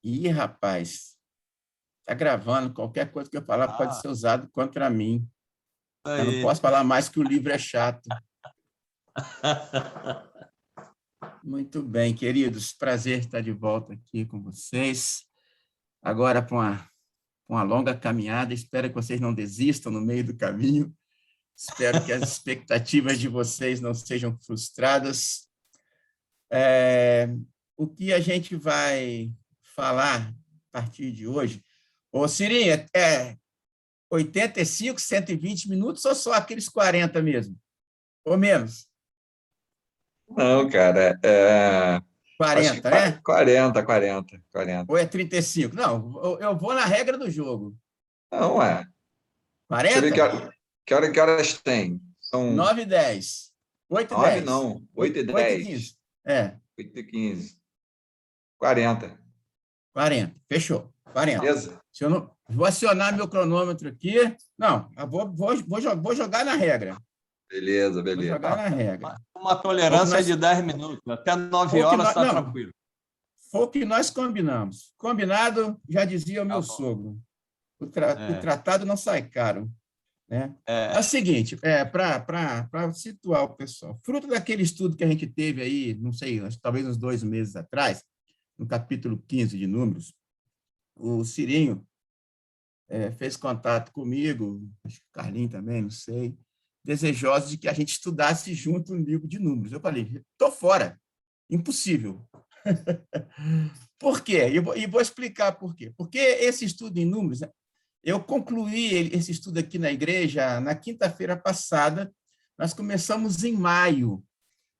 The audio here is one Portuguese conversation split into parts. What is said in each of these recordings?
Ih, rapaz, está gravando. Qualquer coisa que eu falar pode Ah, ser usado contra mim. Eu não aí. posso falar mais que o livro é chato. Muito bem, queridos. Prazer estar de volta aqui com vocês. Agora para uma longa caminhada. Espero que vocês não desistam no meio do caminho. Espero que as expectativas de vocês não sejam frustradas. O que a gente vai falar a partir de hoje? Ô, Sirinha, 85, 120 minutos ou só aqueles 40 mesmo? Ou menos? Não, cara, acho que 40, né? 40. Ou é 35? Não, eu vou na regra do jogo. Não, deixa eu ver 40? que horas tem. São 9 e 10. 8 e 9, 10. não, 8 e 8 e 10, 15. É, 8 e 15, 40. 40. Fechou. 40. Beleza? Se eu não, vou acionar meu cronômetro aqui. Não, eu vou jogar na regra. Beleza, Vou beleza. jogar na regra. Uma tolerância nós, de 10 minutos. Até 9 foi o que horas nós, está não, tranquilo. foi o que nós combinamos. Combinado, já dizia o Tá meu bom. sogro. O tratado não sai caro. Né? É o seguinte, para situar o pessoal, fruto daquele estudo que a gente teve aí, não sei, talvez uns 2 meses atrás, no capítulo 15 de Números, o Cirinho fez contato comigo, acho que o Carlinho também, não sei, desejoso de que a gente estudasse junto um livro de números. Eu falei, estou fora, impossível. Por quê? E vou explicar por quê. Porque esse estudo em números, eu concluí esse estudo aqui na igreja na quinta-feira passada, nós começamos em maio.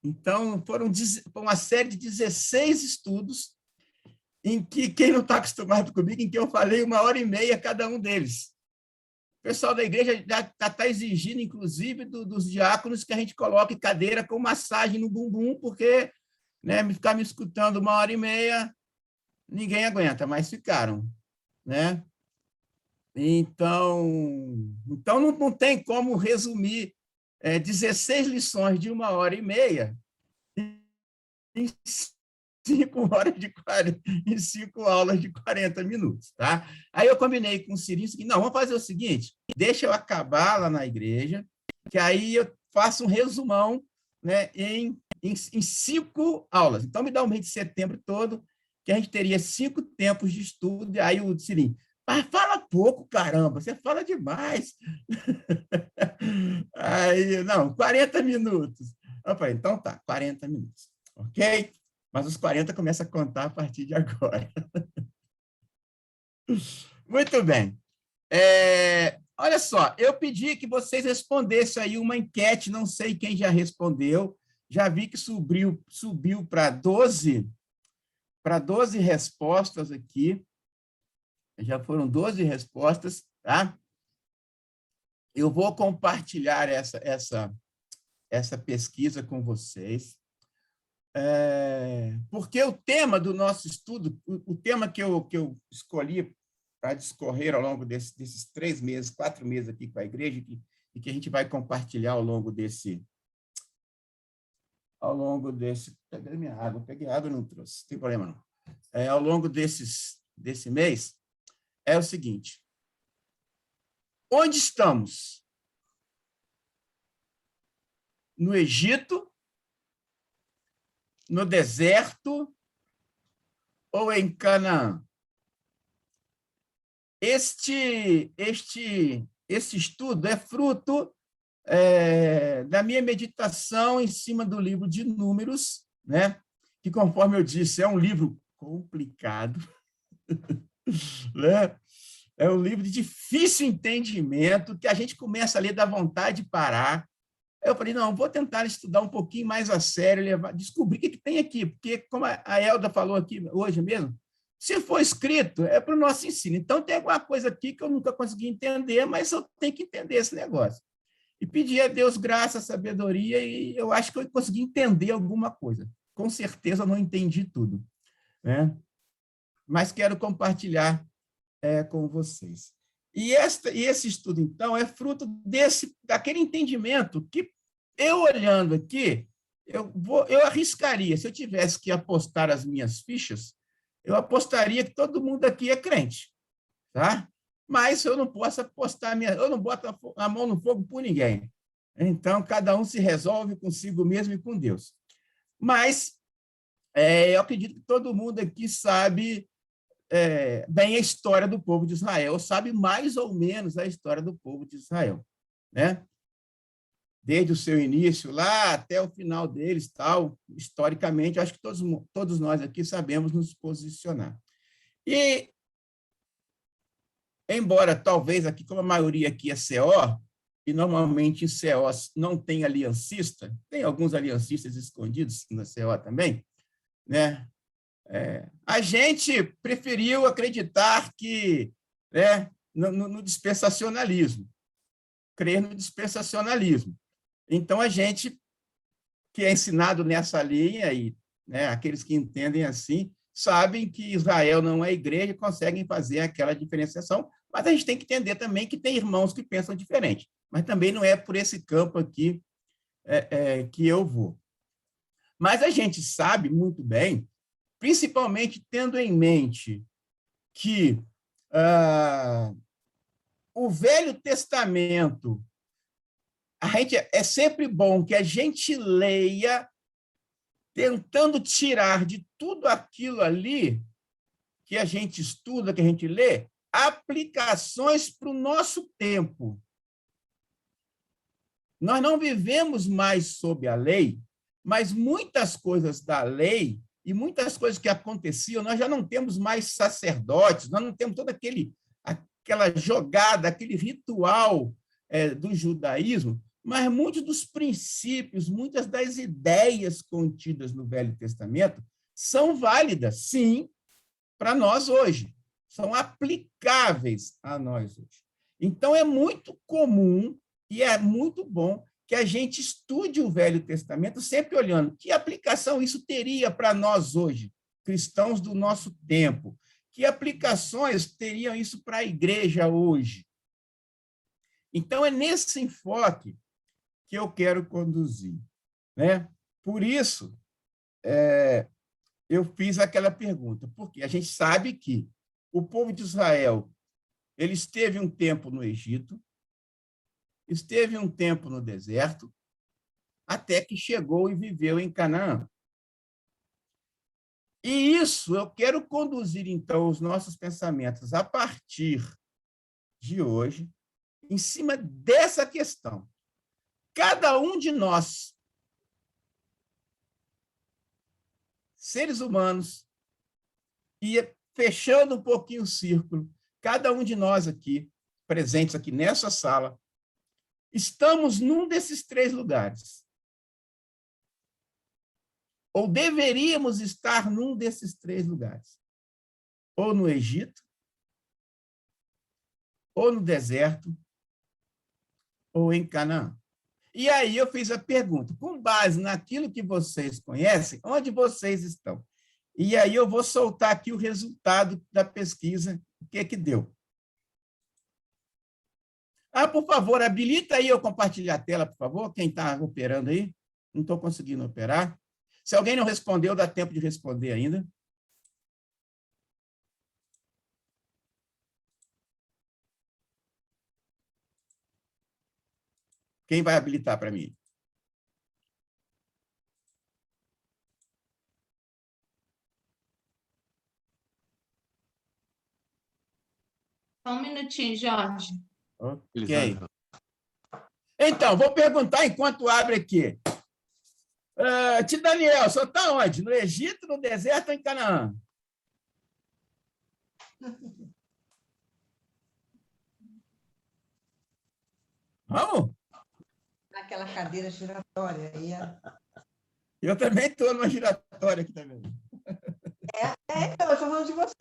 Então, foram uma série de 16 estudos em que, quem não está acostumado comigo, em que eu falei 1h30 cada um deles. O pessoal da igreja já está exigindo, inclusive, dos diáconos que a gente coloque cadeira com massagem no bumbum, porque ficar me escutando 1h30, ninguém aguenta, mas ficaram. Né? Então não tem como resumir 16 lições de 1h30 em 5 aulas de 40 minutos. Tá? Aí eu combinei com o Cirinho, não, vamos fazer o seguinte, deixa eu acabar lá na igreja, que aí eu faço um resumão, né, em 5 aulas. Então, me dá o mês de setembro todo, que a gente teria 5 tempos de estudo, e aí o Cirinho, fala pouco, caramba, você fala demais. Aí, não, 40 minutos. Eu falei, então tá, 40 minutos, ok? Mas os 40 começam a contar a partir de agora. Muito bem. Olha só, eu pedi que vocês respondessem aí uma enquete, não sei quem já respondeu, já vi que subiu para 12 respostas aqui, já foram 12 respostas, tá? Eu vou compartilhar essa pesquisa com vocês, porque o tema do nosso estudo, o tema que eu escolhi para discorrer ao longo desses 3 meses, 4 meses aqui com a igreja, e que a gente vai compartilhar ao longo desse... Peguei minha água, peguei água e não trouxe, não tem problema não. Ao longo desse mês, é o seguinte: onde estamos? No Egito, no deserto ou em Canaã? Esse estudo é fruto da minha meditação em cima do livro de Números, né? Que, conforme eu disse, é um livro complicado, né? É um livro de difícil entendimento, que a gente começa a ler, dá vontade de parar. Eu falei, não, vou tentar estudar um pouquinho mais a sério, descobrir o que tem aqui, porque, como a Elda falou aqui hoje mesmo, se for escrito, é para o nosso ensino. Então, tem alguma coisa aqui que eu nunca consegui entender, mas eu tenho que entender esse negócio. E pedir a Deus graça, sabedoria, e eu acho que eu consegui entender alguma coisa. Com certeza, eu não entendi tudo, né? Mas quero compartilhar com vocês. E esse estudo, então, é fruto daquele entendimento que, eu olhando aqui, eu arriscaria, se eu tivesse que apostar as minhas fichas, eu apostaria que todo mundo aqui é crente, tá? Mas eu não posso apostar, eu não boto a mão no fogo por ninguém. Então, cada um se resolve consigo mesmo e com Deus. Mas eu acredito que todo mundo aqui sabe bem a história do povo de Israel, sabe mais ou menos a história do povo de Israel, né? Desde o seu início lá até o final deles, tal, historicamente, acho que todos nós aqui sabemos nos posicionar. E, embora talvez aqui, como a maioria aqui é CO, e normalmente em CO não tem aliancista, tem alguns aliancistas escondidos na CO também, né? A gente preferiu acreditar que, né, no dispensacionalismo, crer no dispensacionalismo. Então, a gente que é ensinado nessa linha, e né, aqueles que entendem assim, sabem que Israel não é igreja e conseguem fazer aquela diferenciação, mas a gente tem que entender também que tem irmãos que pensam diferente. Mas também não é por esse campo aqui que eu vou. Mas a gente sabe muito bem, principalmente tendo em mente que o Velho Testamento, é sempre bom que a gente leia tentando tirar de tudo aquilo ali que a gente estuda, que a gente lê, aplicações para o nosso tempo. Nós não vivemos mais sob a lei, mas muitas coisas da lei e muitas coisas que aconteciam, nós já não temos mais sacerdotes, nós não temos toda aquela jogada, aquele ritual do judaísmo, mas muitos dos princípios, muitas das ideias contidas no Velho Testamento são válidas, sim, para nós hoje, são aplicáveis a nós hoje. Então, é muito comum e é muito bom que a gente estude o Velho Testamento sempre olhando que aplicação isso teria para nós hoje, cristãos do nosso tempo, que aplicações teriam isso para a igreja hoje. Então, é nesse enfoque que eu quero conduzir, né? Por isso, eu fiz aquela pergunta, porque a gente sabe que o povo de Israel ele esteve um tempo no Egito, esteve um tempo no deserto, até que chegou e viveu em Canaã. E isso eu quero conduzir, então, os nossos pensamentos a partir de hoje, em cima dessa questão. Cada um de nós, seres humanos, ia fechando um pouquinho o círculo, cada um de nós aqui, presentes aqui nessa sala, estamos num desses três lugares. Ou deveríamos estar num desses três lugares. Ou no Egito, ou no deserto, ou em Canaã. E aí eu fiz a pergunta, com base naquilo que vocês conhecem, onde vocês estão? E aí eu vou soltar aqui o resultado da pesquisa, o que deu. Por favor, habilita aí eu compartilhar a tela, por favor, quem está operando aí. Não estou conseguindo operar. Se alguém não respondeu, dá tempo de responder ainda. Quem vai habilitar para mim? Só um minutinho, Jorge. Ok. Então, vou perguntar enquanto abre aqui. Tio Daniel, você está onde? No Egito, no deserto ou em Canaã? Vamos? Naquela cadeira giratória. Eu também estou numa giratória aqui também. Então, eu estou falando de você.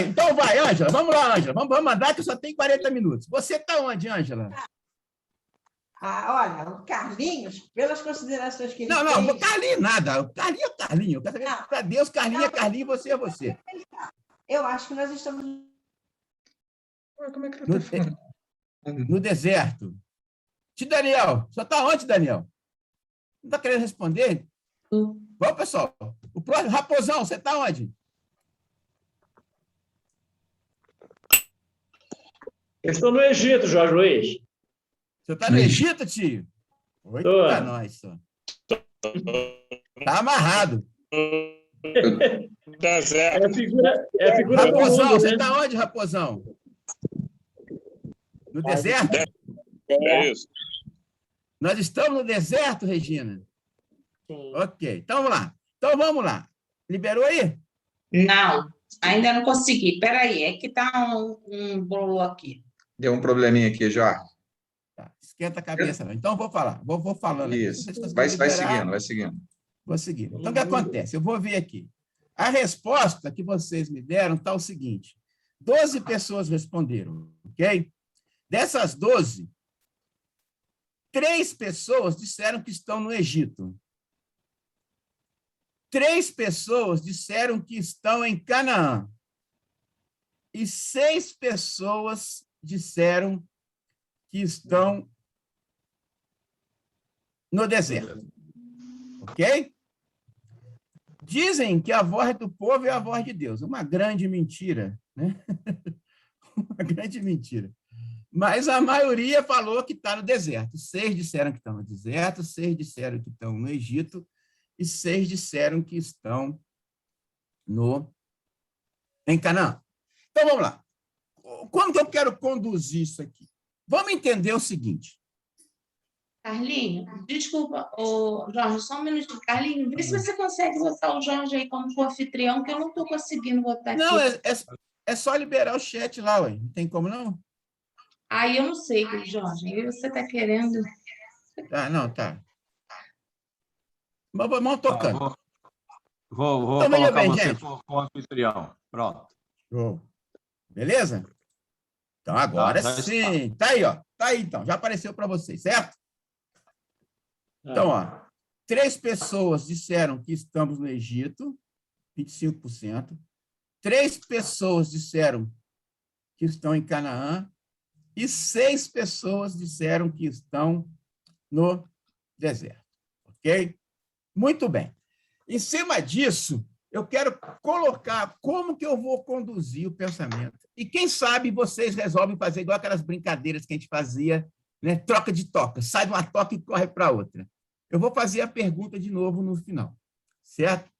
Então vai, Ângela. Vamos lá, Ângela. Vamos mandar que eu só tenho 40 minutos. Você está onde, Ângela? Olha, o Carlinhos, pelas considerações que ele fez... Não, Carlinhos nada. O Carlinho é Carlinho. Para Deus, Carlinho é Carlinho, você é você. Eu acho que nós estamos... Como é que ele está falando? No deserto. Tio Daniel, só está onde, Daniel? Não está querendo responder? Vamos, pessoal. O próximo, Raposão, você está onde? Eu estou no Egito, Jorge Luiz. Você está no Egito, tio? Eita, nós, só. Tá amarrado. É a figura do Raposão, mundo, você né? está onde, Raposão? No deserto? É isso. Nós estamos no deserto, Regina? Sim. Ok, então vamos lá. Então vamos lá. Liberou aí? Não, ainda não consegui. Peraí, é que tá um bolo aqui. Deu um probleminha aqui, Jorge. Tá, esquenta a cabeça, não. Então vou falar. Vou falando aqui. Isso. Se vocês Vai liberar, seguindo, vai seguindo. Vou seguir. Então, o que acontece? Eu vou ver aqui. A resposta que vocês me deram está o seguinte: 12 pessoas responderam, ok? Dessas 12, 3 pessoas disseram que estão no Egito. 3 pessoas disseram que estão em Canaã. E 6 pessoas disseram que estão no deserto. Ok? Dizem que a voz do povo é a voz de Deus. Uma grande mentira, né? Uma grande mentira. Mas a maioria falou que está no deserto. 6 disseram que estão no deserto, 6 disseram que estão no Egito e 6 disseram que estão em Canaã. Então, vamos lá. Como que eu quero conduzir isso aqui? Vamos entender o seguinte. Carlinho, desculpa, Jorge, só um minutinho. Carlinho, vê se você consegue botar o Jorge aí como anfitrião, que eu não estou conseguindo botar aqui. Não, é só liberar o chat lá, ué. Não tem como, não? Aí eu não sei, Jorge. Aí você está querendo... Ah, não, tá. Mas vamos tocando. Vou Então, veja colocar bem, você gente. como anfitrião. Pronto. Show. Beleza? Então, agora já sim. Está aí, ó. Está aí, então. Já apareceu para vocês, certo? Então, ó, 3 pessoas disseram que estamos no Egito, 25%. 3 pessoas disseram que estão em Canaã e 6 pessoas disseram que estão no deserto. Ok? Muito bem. Em cima disso, eu quero colocar como que eu vou conduzir o pensamento. E quem sabe vocês resolvem fazer igual aquelas brincadeiras que a gente fazia, né? Troca de toca. Sai de uma toca e corre para outra. Eu vou fazer a pergunta de novo no final. Certo?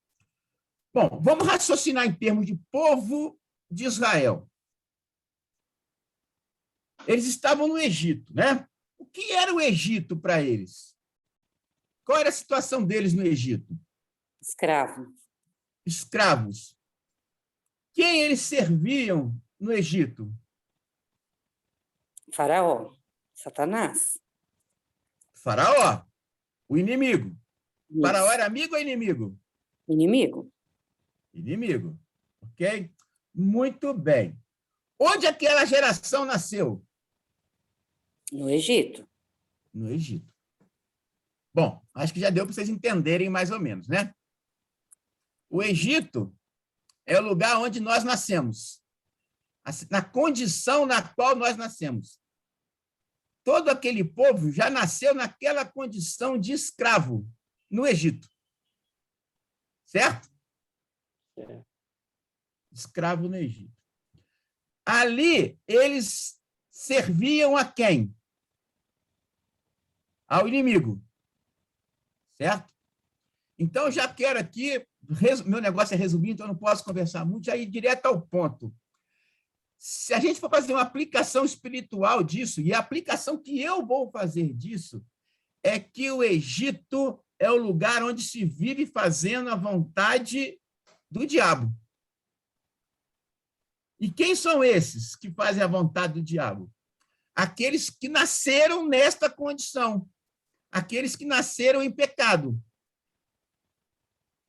Bom, vamos raciocinar em termos de povo de Israel. Eles estavam no Egito, né? O que era o Egito para eles? Qual era a situação deles no Egito? Escravo. Escravos. Quem eles serviam no Egito? Faraó. Satanás. Faraó, o inimigo. Isso. Faraó era amigo ou inimigo? Inimigo. Inimigo. Ok? Muito bem. Onde aquela geração nasceu? No Egito. No Egito. Bom, acho que já deu para vocês entenderem mais ou menos, né? O Egito é o lugar onde nós nascemos, na condição na qual nós nascemos. Todo aquele povo já nasceu naquela condição de escravo no Egito. Certo? Escravo no Egito. Ali, eles serviam a quem? Ao inimigo. Certo? Então, já quero aqui, meu negócio é resumir, então eu não posso conversar muito, já ir direto ao ponto. Se a gente for fazer uma aplicação espiritual disso, e a aplicação que eu vou fazer disso, é que o Egito é o lugar onde se vive fazendo a vontade do diabo. E quem são esses que fazem a vontade do diabo? Aqueles que nasceram nesta condição, aqueles que nasceram em pecado.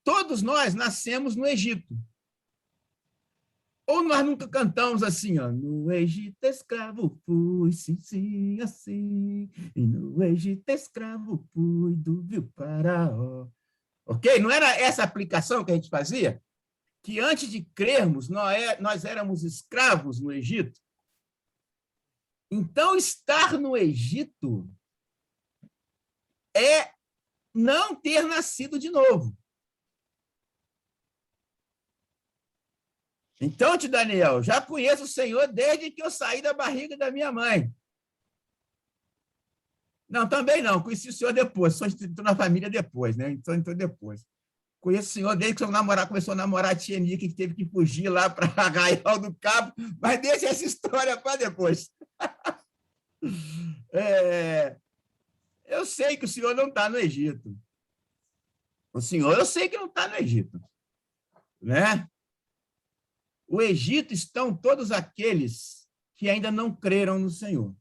Todos nós nascemos no Egito. Ou nós nunca cantamos assim, ó, no Egito escravo fui, sim, sim, assim, e no Egito escravo fui do vil Faraó. Ok? Não era essa a aplicação que a gente fazia? Que antes de crermos, nós éramos escravos no Egito? Então, estar no Egito é não ter nascido de novo. Então, tio Daniel, já conheço o Senhor desde que eu saí da barriga da minha mãe. Não, também não. Conheci o Senhor depois. Só estou na família depois, né? Então depois. Conheço o Senhor desde que começou a namorar a tia Nica, que teve que fugir lá para Arraial do Cabo, mas deixa essa história para depois. Eu sei que o Senhor não está no Egito. O Senhor, eu sei que não está no Egito. Né? O Egito estão todos aqueles que ainda não creram no Senhor.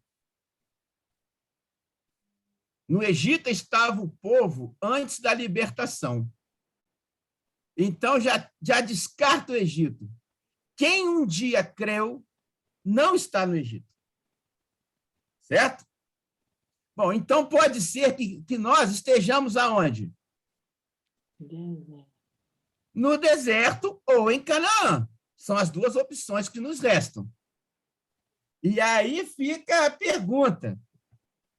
No Egito estava o povo antes da libertação. Então, já descarta o Egito. Quem um dia creu, não está no Egito. Certo? Bom, então pode ser que nós estejamos aonde? No deserto ou em Canaã. São as duas opções que nos restam. E aí fica a pergunta: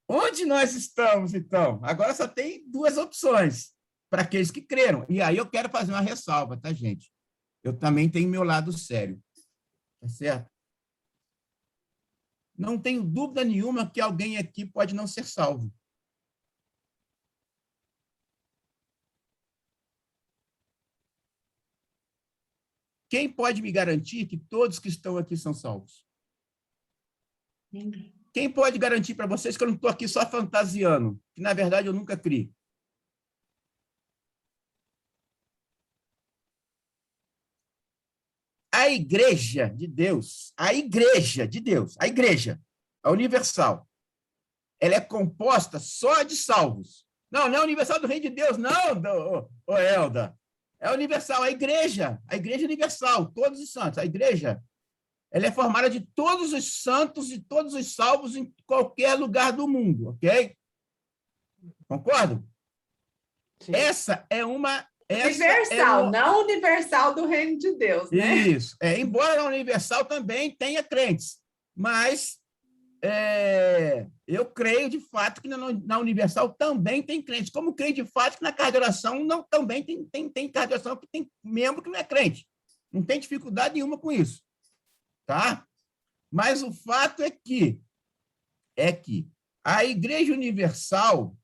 onde nós estamos, então? Agora só tem duas opções para aqueles que creram. E aí eu quero fazer uma ressalva, tá, gente? Eu também tenho meu lado sério. Tá certo? Não tenho dúvida nenhuma que alguém aqui pode não ser salvo. Quem pode me garantir que todos que estão aqui são salvos? Ninguém. Quem pode garantir para vocês que eu não estou aqui só fantasiando, que, na verdade, eu nunca criei? A igreja de Deus, a universal, ela é composta só de salvos. Não é universal do Reino de Deus, não, Elda. É universal, a igreja universal, todos os santos. A igreja, ela é formada de todos os santos e todos os salvos em qualquer lugar do mundo, ok? Concordo? Sim. Essa é uma... Universal, não universal do Reino de Deus, né? Isso. Embora na universal também tenha crentes, mas eu creio de fato que na universal também tem crentes, como creio de fato que na casa de oração também tem casa de oração que tem membro que não é crente. Não tem dificuldade nenhuma com isso. Tá? Mas o fato é que a Igreja Universal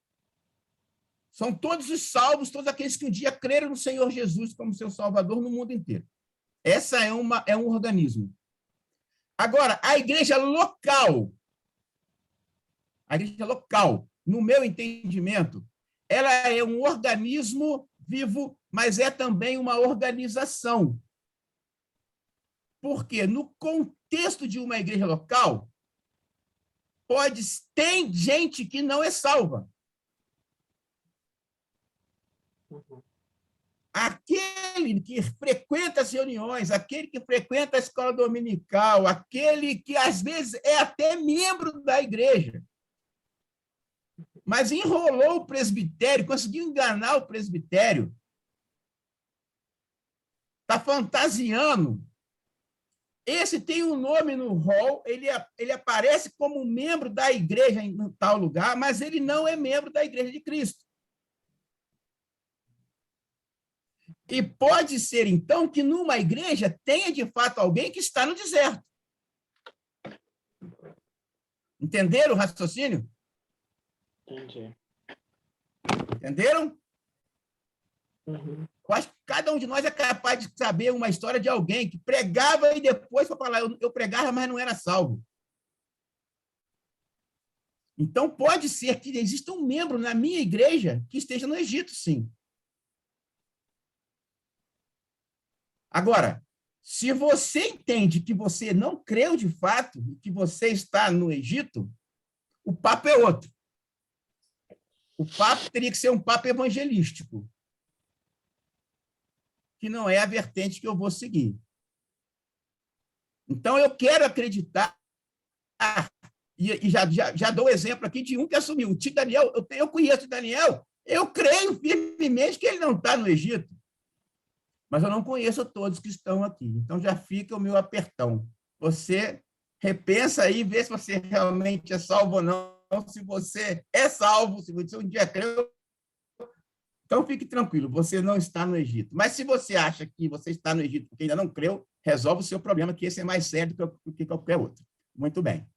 são todos os salvos, todos aqueles que um dia creram no Senhor Jesus como seu Salvador no mundo inteiro. Essa é um organismo. Agora, a igreja local, no meu entendimento, ela é um organismo vivo, mas é também uma organização. Porque no contexto de uma igreja local, tem gente que não é salva. Aquele que frequenta as reuniões, aquele que frequenta a escola dominical, aquele que, às vezes, é até membro da igreja, mas enrolou o presbitério, conseguiu enganar o presbitério, está fantasiando. Esse tem um nome no rol, ele aparece como membro da igreja em tal lugar, mas ele não é membro da igreja de Cristo. E pode ser, então, que numa igreja tenha, de fato, alguém que está no deserto. Entenderam o raciocínio? Entendi. Entenderam? Uhum. Eu acho que cada um de nós é capaz de saber uma história de alguém que pregava e depois foi falar, eu pregava, mas não era salvo. Então, pode ser que exista um membro na minha igreja que esteja no Egito, sim. Agora, se você entende que você não creu de fato, que você está no Egito, o papo é outro. O papo teria que ser um papo evangelístico, que não é a vertente que eu vou seguir. Então, eu quero acreditar, e já dou exemplo aqui de um que assumiu. O tio Daniel, eu conheço o Daniel, eu creio firmemente que ele não está no Egito. Mas eu não conheço todos que estão aqui. Então, já fica o meu apertão. Você repensa aí, vê se você realmente é salvo ou não, se você é salvo, se você um dia creu. Então, fique tranquilo, você não está no Egito. Mas se você acha que você está no Egito porque ainda não creu, resolve o seu problema, que esse é mais sério do que qualquer outro. Muito bem.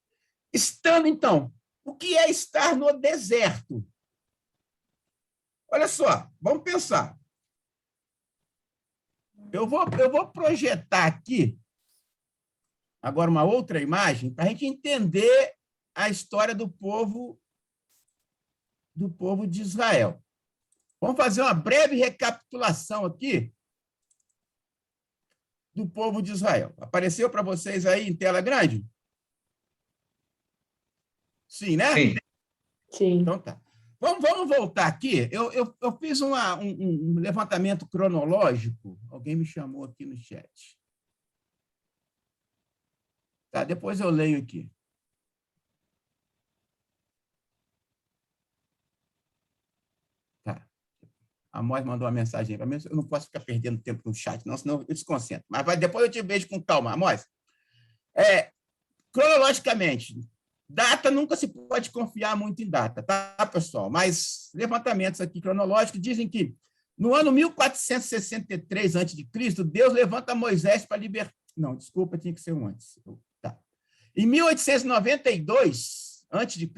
Estando, então, o que é estar no deserto? Olha só, vamos pensar. Eu vou projetar aqui agora uma outra imagem para a gente entender a história do povo de Israel. Vamos fazer uma breve recapitulação aqui do povo de Israel. Apareceu para vocês aí em tela grande? Sim, né? Sim. Sim. Então tá. Vamos voltar aqui. Eu fiz um levantamento cronológico. Alguém me chamou aqui no chat. Tá, depois eu leio aqui. Tá. A Amós mandou uma mensagem para mim. Eu não posso ficar perdendo tempo no chat, não, senão eu desconcentro. Mas depois eu te vejo com calma, Amós. Cronologicamente, data nunca se pode confiar muito em data, tá, pessoal? Mas levantamentos aqui cronológicos dizem que no ano 1463 a.C., Deus levanta Moisés para libertar. Não, desculpa, tinha que ser um antes. Tá. Em 1892 a.C.,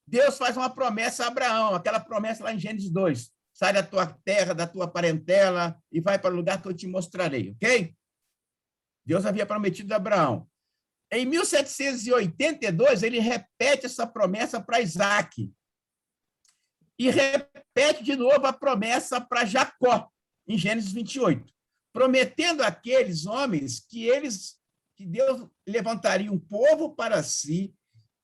Deus faz uma promessa a Abraão, aquela promessa lá em Gênesis 2. Sai da tua terra, da tua parentela e vai para o lugar que eu te mostrarei, ok? Deus havia prometido a Abraão. Em 1782, ele repete essa promessa para Isaac. E repete de novo a promessa para Jacó, em Gênesis 28, prometendo àqueles homens que Deus levantaria um povo para si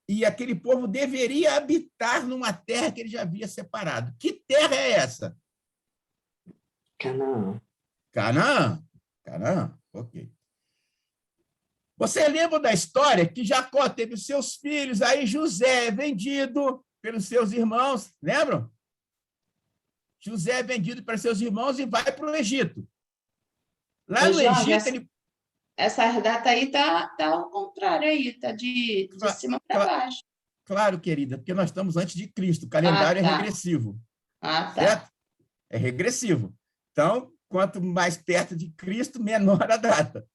e aquele povo deveria habitar numa terra que ele já havia separado. Que terra é essa? Canaã. Canaã, ok. Você lembra da história que Jacó teve os seus filhos, aí José é vendido pelos seus irmãos, lembram? José é vendido para seus irmãos e vai para o Egito. Lá no Egito, essa data aí tá ao contrário aí, tá de cima para baixo. Claro, querida, porque nós estamos antes de Cristo, o calendário é regressivo. Tá. Certo? É regressivo. Então, quanto mais perto de Cristo, menor a data.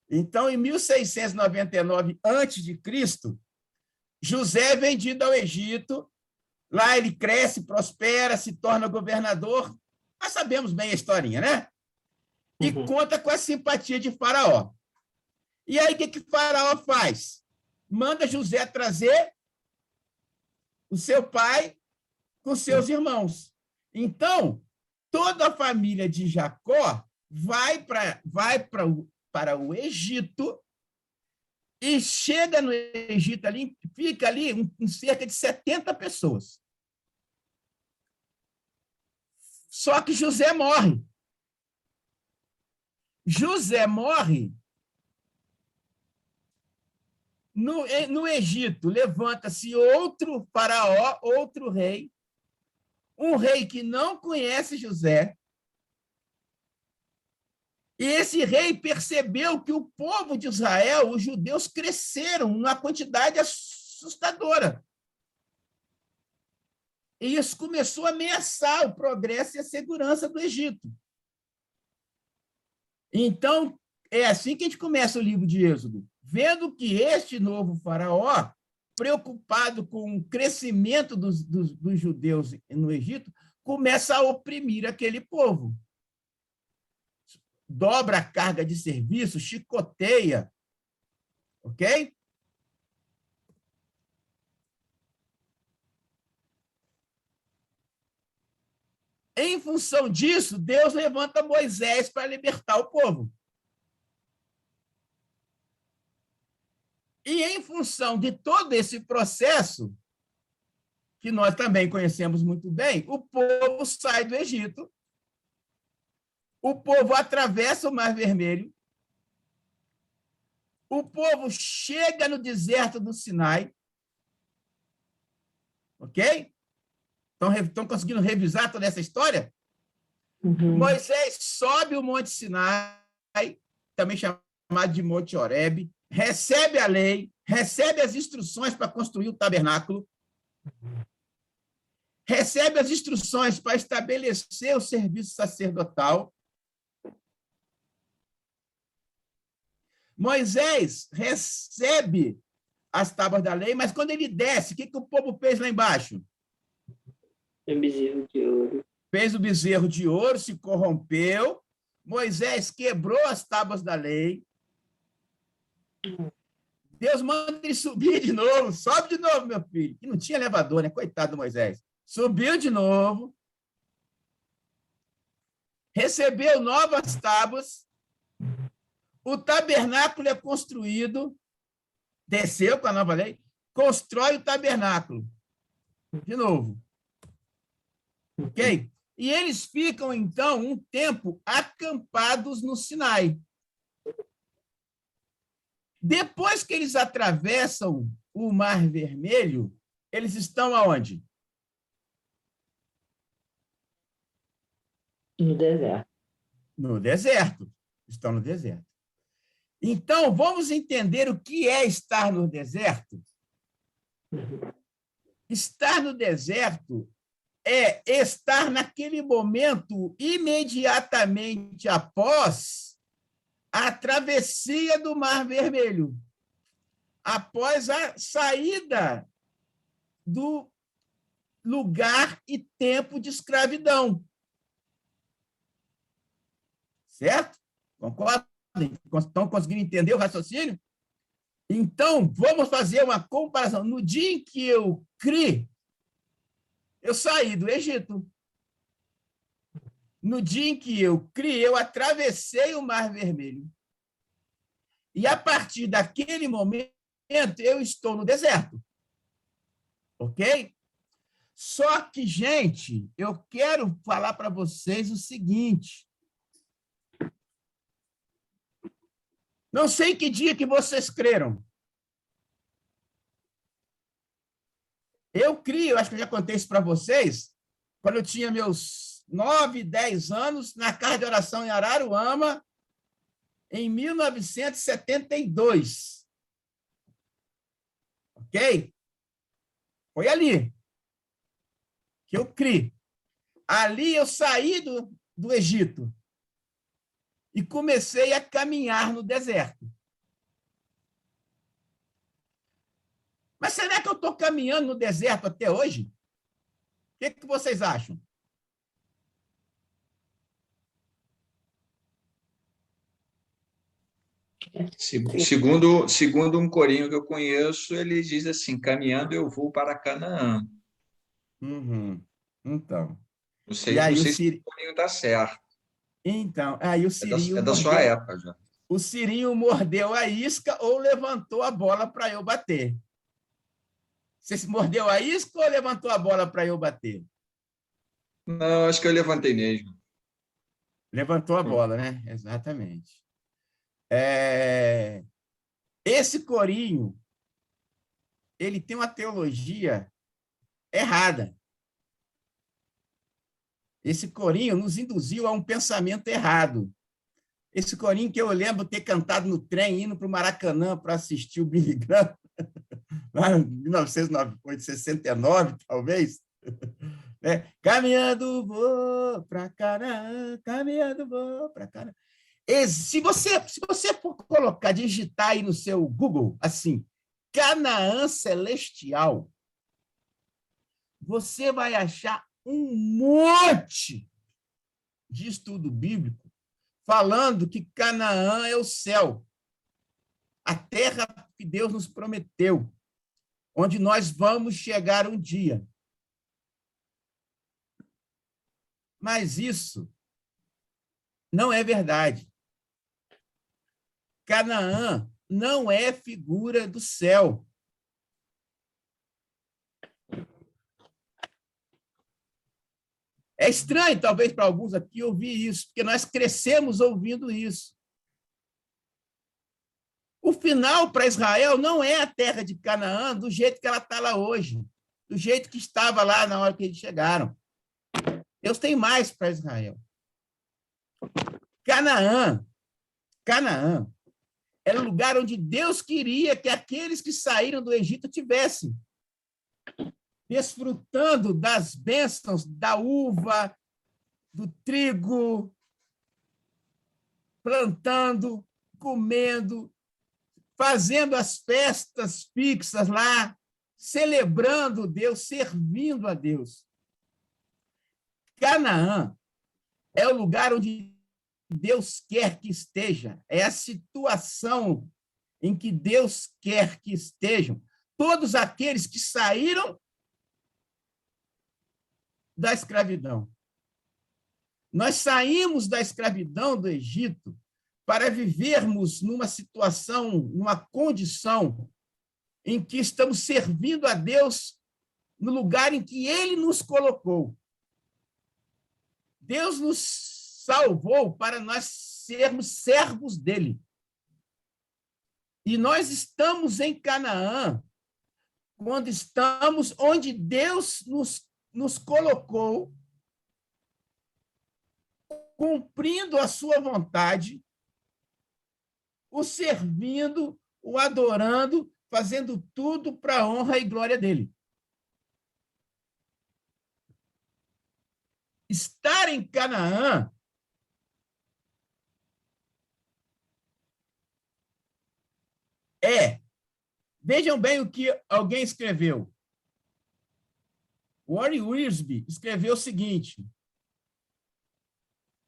Então, em 1699 a.C., José é vendido ao Egito. Lá ele cresce, prospera, se torna governador. Nós sabemos bem a historinha, né? E conta com a simpatia de Faraó. E aí, o que Faraó faz? Manda José trazer o seu pai com seus irmãos. Então, toda a família de Jacó vai para o Egito e chega no Egito ali, fica ali em cerca de 70 pessoas. Só que José morre. No Egito, levanta-se outro faraó, outro rei, um rei que não conhece José. E esse rei percebeu que o povo de Israel, os judeus, cresceram numa quantidade assustadora. E isso começou a ameaçar o progresso e a segurança do Egito. Então, é assim que a gente começa o livro de Êxodo, vendo que este novo faraó, preocupado com o crescimento dos judeus no Egito, começa a oprimir aquele povo. Dobra a carga de serviço, chicoteia, ok? Em função disso, Deus levanta Moisés para libertar o povo. E em função de todo esse processo, que nós também conhecemos muito bem, o povo sai do Egito, o povo atravessa o Mar Vermelho, o povo chega no deserto do Sinai, ok? Estão conseguindo revisar toda essa história? Moisés sobe o Monte Sinai, também chamado de Monte Horebe, recebe a lei, recebe as instruções para construir o tabernáculo, recebe as instruções para estabelecer o serviço sacerdotal. Moisés recebe as tábuas da lei, mas quando ele desce, o que o povo fez lá embaixo? Um bezerro de ouro. Fez o bezerro de ouro, se corrompeu. Moisés quebrou as tábuas da lei. Deus manda ele subir de novo. Sobe de novo, meu filho. Que não tinha elevador, né? Coitado do Moisés. Subiu de novo. Recebeu novas tábuas. O tabernáculo é construído. Desceu com a nova lei. Constrói o tabernáculo. De novo. Ok? E eles ficam, então, um tempo acampados no Sinai. Depois que eles atravessam o Mar Vermelho, eles estão aonde? No deserto. No deserto. Estão no deserto. Então, vamos entender o que é estar no deserto? Estar no deserto é estar naquele momento imediatamente após a travessia do Mar Vermelho, após a saída do lugar e tempo de escravidão. Certo? Concordam? Estão conseguindo entender o raciocínio? Então, vamos fazer uma comparação. No dia em que eu criei, eu saí do Egito. No dia em que eu criei, eu atravessei o Mar Vermelho. E, a partir daquele momento, eu estou no deserto. Ok? Só que, gente, eu quero falar para vocês o seguinte. Não sei que dia que vocês creram. Eu crio, acho que eu já contei isso para vocês, quando eu tinha meus 9, 10 anos, na casa de oração em Araruama, em 1972. Ok? Foi ali que eu criei. Ali eu saí do Egito e comecei a caminhar no deserto. Mas será que eu estou caminhando no deserto até hoje? O que vocês acham? Segundo um corinho que eu conheço, ele diz assim: caminhando eu vou para Canaã. Então. Não sei se o corinho está certo. Então, aí o Cirinho é da sua época já. O Cirinho mordeu a isca ou levantou a bola para eu bater? Você se mordeu a isca ou levantou a bola para eu bater? Não, acho que eu levantei mesmo. Levantou a bola, né? Exatamente. Esse corinho, ele tem uma teologia errada. Esse corinho nos induziu a um pensamento errado. Esse corinho que eu lembro ter cantado no trem, indo para o Maracanã para assistir o Billy Graham, lá em 1969, talvez. Caminhando vou para Canaã, caminhando vou para Canaã. Se você for colocar, digitar aí no seu Google, assim, Canaã Celestial, você vai achar um monte de estudo bíblico falando que Canaã é o céu, a terra que Deus nos prometeu, onde nós vamos chegar um dia. Mas isso não é verdade. Canaã não é figura do céu. É estranho, talvez, para alguns aqui ouvir isso, porque nós crescemos ouvindo isso. O final para Israel não é a terra de Canaã do jeito que ela está lá hoje, do jeito que estava lá na hora que eles chegaram. Deus tem mais para Israel. Canaã era o lugar onde Deus queria que aqueles que saíram do Egito tivessem, desfrutando das bênçãos da uva, do trigo, plantando, comendo, fazendo as festas fixas lá, celebrando Deus, servindo a Deus. Canaã é o lugar onde Deus quer que esteja, é a situação em que Deus quer que estejam todos aqueles que saíram da escravidão. Nós saímos da escravidão do Egito para vivermos numa situação, numa condição em que estamos servindo a Deus no lugar em que Ele nos colocou. Deus nos salvou para nós sermos servos dele. E nós estamos em Canaã, quando estamos onde Deus nos colocou, cumprindo a sua vontade, o servindo, o adorando, fazendo tudo para a honra e glória dele. Estar em Canaã vejam bem o que alguém escreveu. Warren Wiersbe escreveu o seguinte.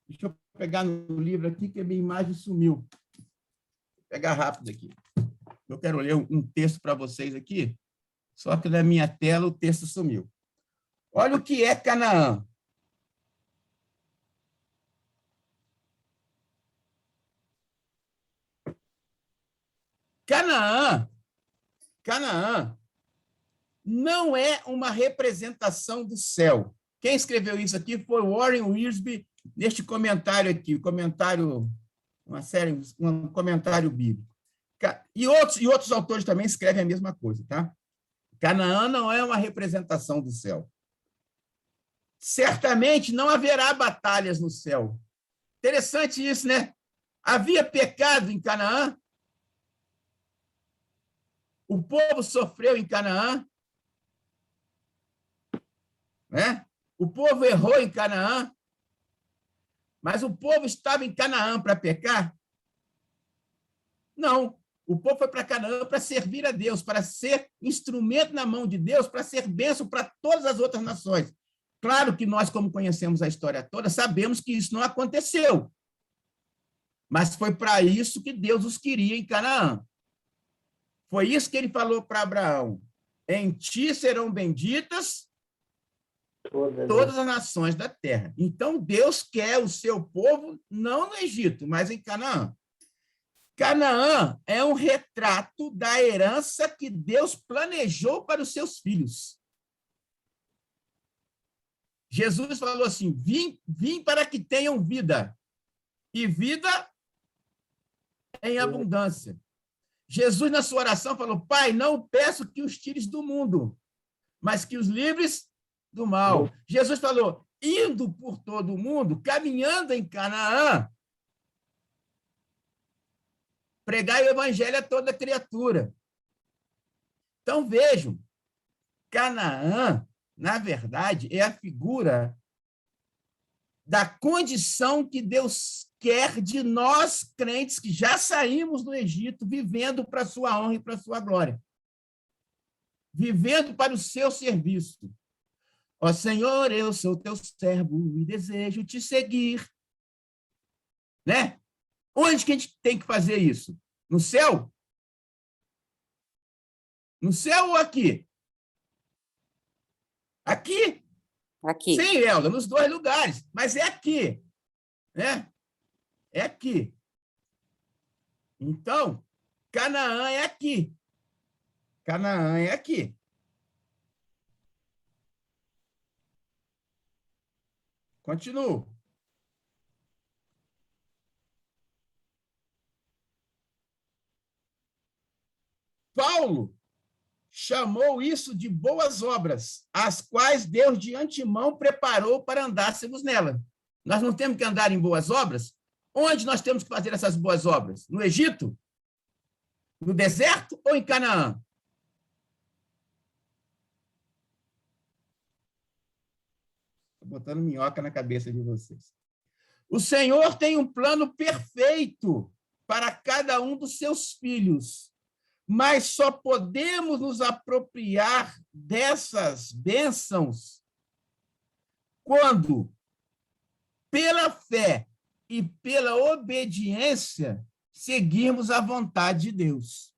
Deixa eu pegar no livro aqui, que a minha imagem sumiu. Vou pegar rápido aqui. Eu quero ler um texto para vocês aqui, só que na minha tela o texto sumiu. Olha o que é Canaã. Canaã não é uma representação do céu. Quem escreveu isso aqui foi Warren Wiersbe, neste comentário aqui, um comentário bíblico. E outros autores também escrevem a mesma coisa, tá? Canaã não é uma representação do céu. Certamente não haverá batalhas no céu. Interessante isso, né? Havia pecado em Canaã? O povo sofreu em Canaã, né? O povo errou em Canaã, mas o povo estava em Canaã para pecar? Não. O povo foi para Canaã para servir a Deus, para ser instrumento na mão de Deus, para ser bênção para todas as outras nações. Claro que nós, como conhecemos a história toda, sabemos que isso não aconteceu. Mas foi para isso que Deus os queria em Canaã. Foi isso que ele falou para Abraão. Em ti serão benditas todas as nações da terra. Então, Deus quer o seu povo, não no Egito, mas em Canaã. Canaã é um retrato da herança que Deus planejou para os seus filhos. Jesus falou assim, vim para que tenham vida, e vida em abundância. Jesus, na sua oração, falou, Pai, não peço que os tires do mundo, mas que os livres do mal. Jesus falou, indo por todo o mundo, caminhando em Canaã, pregai o evangelho a toda criatura. Então, vejam, Canaã, na verdade, é a figura da condição que Deus quer de nós, crentes, que já saímos do Egito, vivendo para a sua honra e para a sua glória. Vivendo para o seu serviço. Ó Senhor, eu sou teu servo e desejo te seguir. Né? Onde que a gente tem que fazer isso? No céu? No céu ou aqui? Aqui? Aqui. Sim, Elda, nos dois lugares, mas é aqui. Né? É aqui. Então, Canaã é aqui. Canaã é aqui. Continuo. Paulo chamou isso de boas obras, as quais Deus de antemão preparou para andássemos nela. Nós não temos que andar em boas obras? Onde nós temos que fazer essas boas obras? No Egito? No deserto ou em Canaã? Estou botando minhoca na cabeça de vocês. O Senhor tem um plano perfeito para cada um dos seus filhos. mas só podemos nos apropriar dessas bênçãos quando, pela fé e pela obediência, seguirmos a vontade de Deus.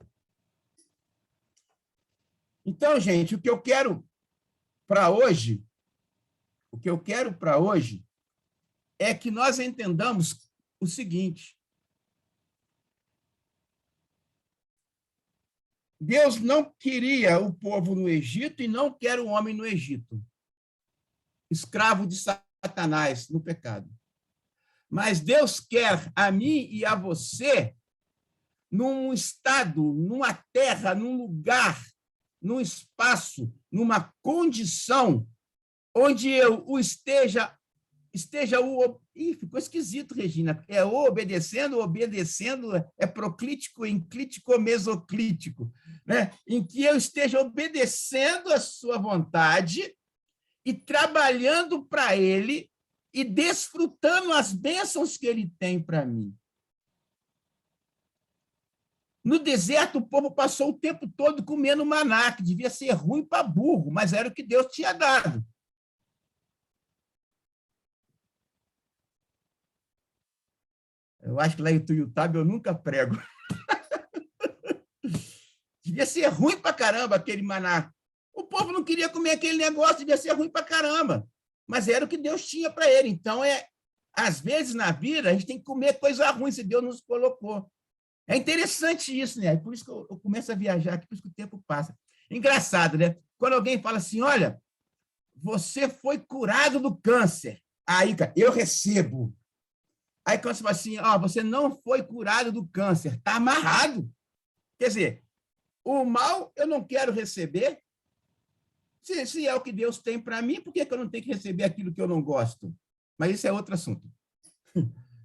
Então, gente, o que eu quero para hoje é que nós entendamos o seguinte: Deus não queria o povo no Egito e não quer o homem no Egito, escravo de Satanás no pecado. Mas Deus quer a mim e a você num estado, numa terra, num lugar, num espaço, numa condição onde eu esteja ficou esquisito, Regina. É obedecendo, é proclítico, enclítico, mesoclítico, né? Em que eu esteja obedecendo a sua vontade e trabalhando para ele e desfrutando as bênçãos que ele tem para mim. No deserto, o povo passou o tempo todo comendo maná, que devia ser ruim para burro, mas era o que Deus tinha dado. Eu acho que lá em Tuiutaba eu nunca prego. Devia ser ruim para caramba aquele maná. O povo não queria comer aquele negócio, devia ser ruim para caramba. Mas era o que Deus tinha para ele. Então, às vezes, na vida, a gente tem que comer coisa ruim, se Deus nos colocou. É interessante isso, né? Por isso que eu começo a viajar aqui, por isso que o tempo passa. Engraçado, né? Quando alguém fala assim, olha, você foi curado do câncer. Aí, cara, eu recebo. Aí, quando você fala assim, você não foi curado do câncer, está amarrado. Quer dizer, o mal eu não quero receber. Se é o que Deus tem para mim, por que eu não tenho que receber aquilo que eu não gosto? Mas isso é outro assunto.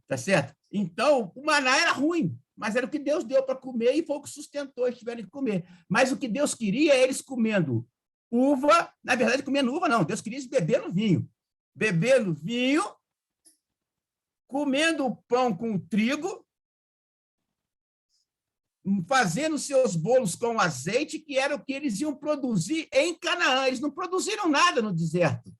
Tá certo? Então, o maná era ruim, mas era o que Deus deu para comer e foi o que sustentou, eles tiveram que comer. Mas o que Deus queria é eles comendo uva, na verdade, comendo uva não, Deus queria eles bebendo vinho. Bebendo vinho, comendo pão com trigo, fazendo seus bolos com azeite, que era o que eles iam produzir em Canaã. Eles não produziram nada no deserto.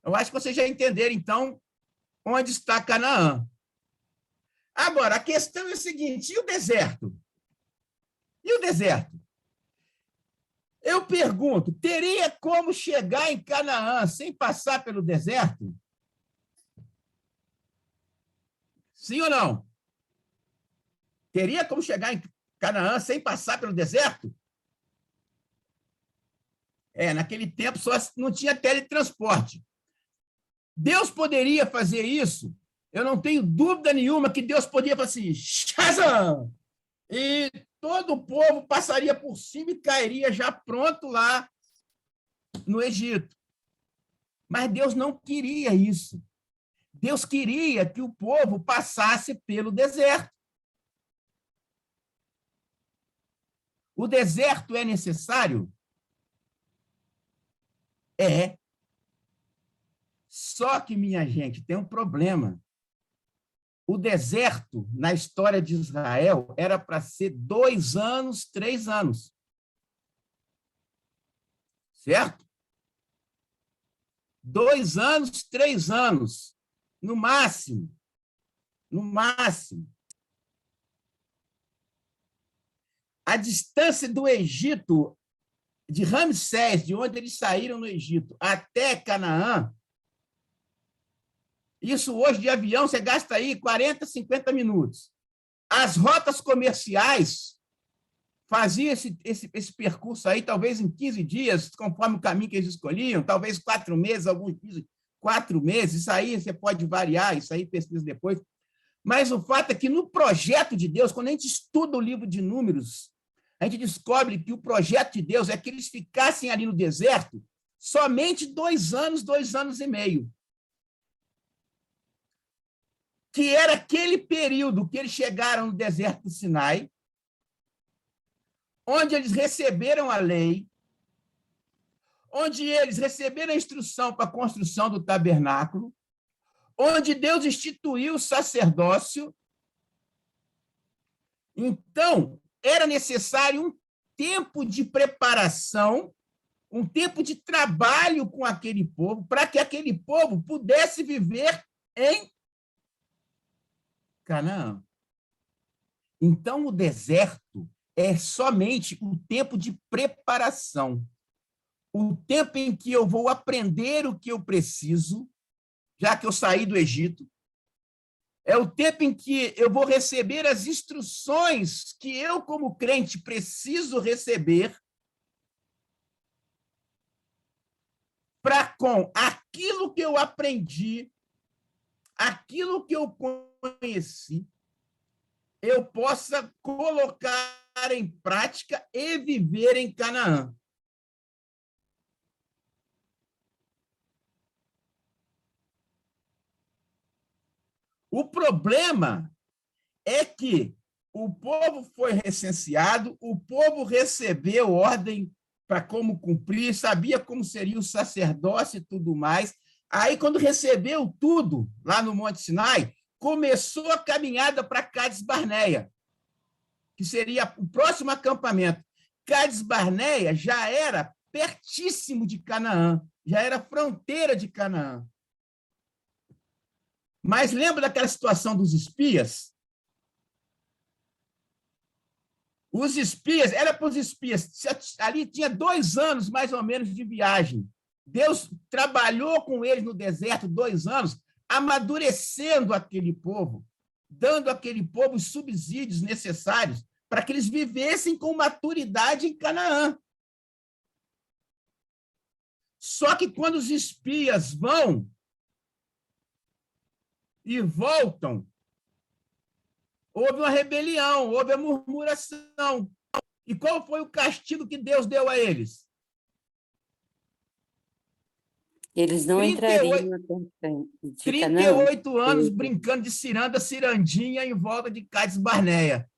Eu acho que vocês já entenderam, então, onde está Canaã. Agora, a questão é a seguinte, e o deserto? E o deserto? Eu pergunto, teria como chegar em Canaã sem passar pelo deserto? Sim ou não? Teria como chegar em Canaã sem passar pelo deserto? Naquele tempo só não tinha teletransporte. Deus poderia fazer isso? Eu não tenho dúvida nenhuma que Deus poderia fazer assim, Shazam! E todo o povo passaria por cima e cairia já pronto lá no Egito. Mas Deus não queria isso. Deus queria que o povo passasse pelo deserto. O deserto é necessário? É. Só que, minha gente, tem um problema. O deserto, na história de Israel, era para ser 2 anos, 3 anos. Certo? 2 anos, 3 anos. No máximo. No máximo. A distância do Egito, de Ramsés, de onde eles saíram no Egito, até Canaã, isso hoje de avião você gasta aí 40, 50 minutos. As rotas comerciais faziam esse percurso aí, talvez em 15 dias, conforme o caminho que eles escolhiam, talvez 4 meses, alguns dizem 4 meses, isso aí você pode variar, isso aí pesquisa depois. Mas o fato é que no projeto de Deus, quando a gente estuda o livro de Números, a gente descobre que o projeto de Deus é que eles ficassem ali no deserto somente 2 anos, 2 anos e meio. Que era aquele período que eles chegaram no deserto do Sinai, onde eles receberam a lei, onde eles receberam a instrução para a construção do tabernáculo, onde Deus instituiu o sacerdócio. Então, era necessário um tempo de preparação, um tempo de trabalho com aquele povo, para que aquele povo pudesse viver em Canaã. Então, o deserto é somente o tempo de preparação, o tempo em que eu vou aprender o que eu preciso, já que eu saí do Egito, é o tempo em que eu vou receber as instruções que eu, como crente, preciso receber para, com aquilo que eu aprendi, aquilo que eu conheci, eu possa colocar em prática e viver em Canaã. O problema é que o povo foi recenseado, o povo recebeu ordem para como cumprir, sabia como seria o sacerdócio e tudo mais. Aí, quando recebeu tudo lá no Monte Sinai, começou a caminhada para Cades Barneia, que seria o próximo acampamento. Cades Barneia já era pertíssimo de Canaã, já era fronteira de Canaã. Mas lembra daquela situação dos espias? Os espias, era para os espias, ali tinha 2 anos, mais ou menos, de viagem. Deus trabalhou com eles no deserto 2 anos, amadurecendo aquele povo, dando àquele povo os subsídios necessários para que eles vivessem com maturidade em Canaã. Só que quando os espias vão e voltam, houve uma rebelião, houve a murmuração. E qual foi o castigo que Deus deu a eles? Eles não entrariam na terra de 38 anos brincando de cirandinha em volta de Cades Barneia.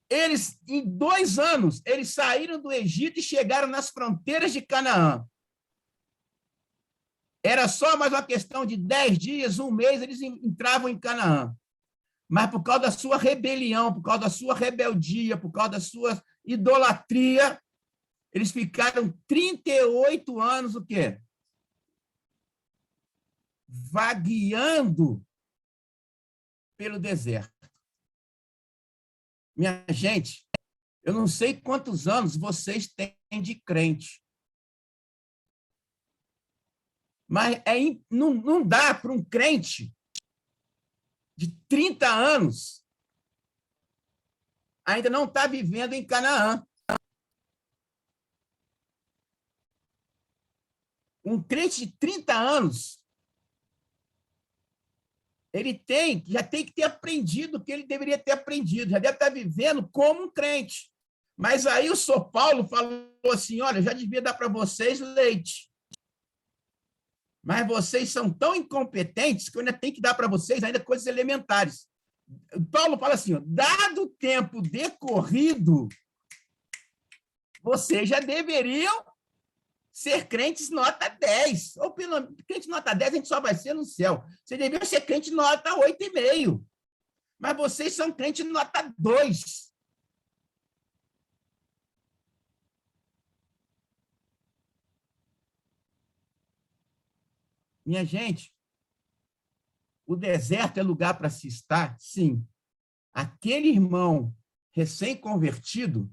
Eles, em 2 anos, eles saíram do Egito e chegaram nas fronteiras de Canaã. Era só mais uma questão de 10 dias, 1 mês, eles entravam em Canaã. Mas por causa da sua rebelião, por causa da sua rebeldia, por causa da sua idolatria, eles ficaram 38 anos, o quê? Vagueando pelo deserto. Minha gente, eu não sei quantos anos vocês têm de crente. Mas não dá para um crente de 30 anos ainda não está vivendo em Canaã. Um crente de 30 anos, ele já tem que ter aprendido o que ele deveria ter aprendido, já deve estar vivendo como um crente. Mas aí o São Paulo falou assim, olha, já devia dar para vocês leite. Mas vocês são tão incompetentes que eu ainda tenho que dar para vocês ainda coisas elementares. Paulo fala assim, ó, dado o tempo decorrido, vocês já deveriam ser crentes nota 10. Ou pelo crente nota 10, a gente só vai ser no céu. Vocês deveriam ser crente nota 8,5. Mas vocês são crente nota 2. Minha gente, o deserto é lugar para se estar? Sim. Aquele irmão recém-convertido,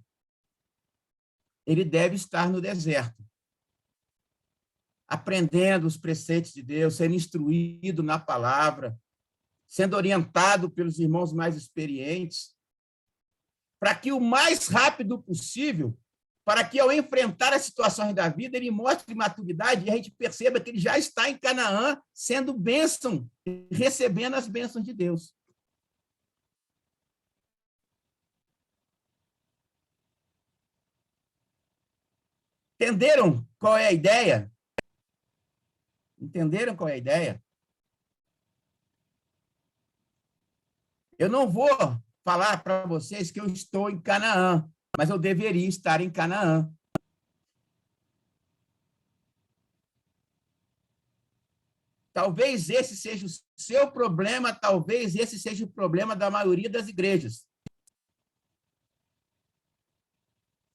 ele deve estar no deserto, aprendendo os preceitos de Deus, sendo instruído na palavra, sendo orientado pelos irmãos mais experientes, para que o mais rápido possível, para que ao enfrentar as situações da vida, ele mostre maturidade e a gente perceba que ele já está em Canaã, sendo bênção, recebendo as bênçãos de Deus. Entenderam qual é a ideia? Entenderam qual é a ideia? Eu não vou falar para vocês que eu estou em Canaã, mas eu deveria estar em Canaã. Talvez esse seja o seu problema, talvez esse seja o problema da maioria das igrejas.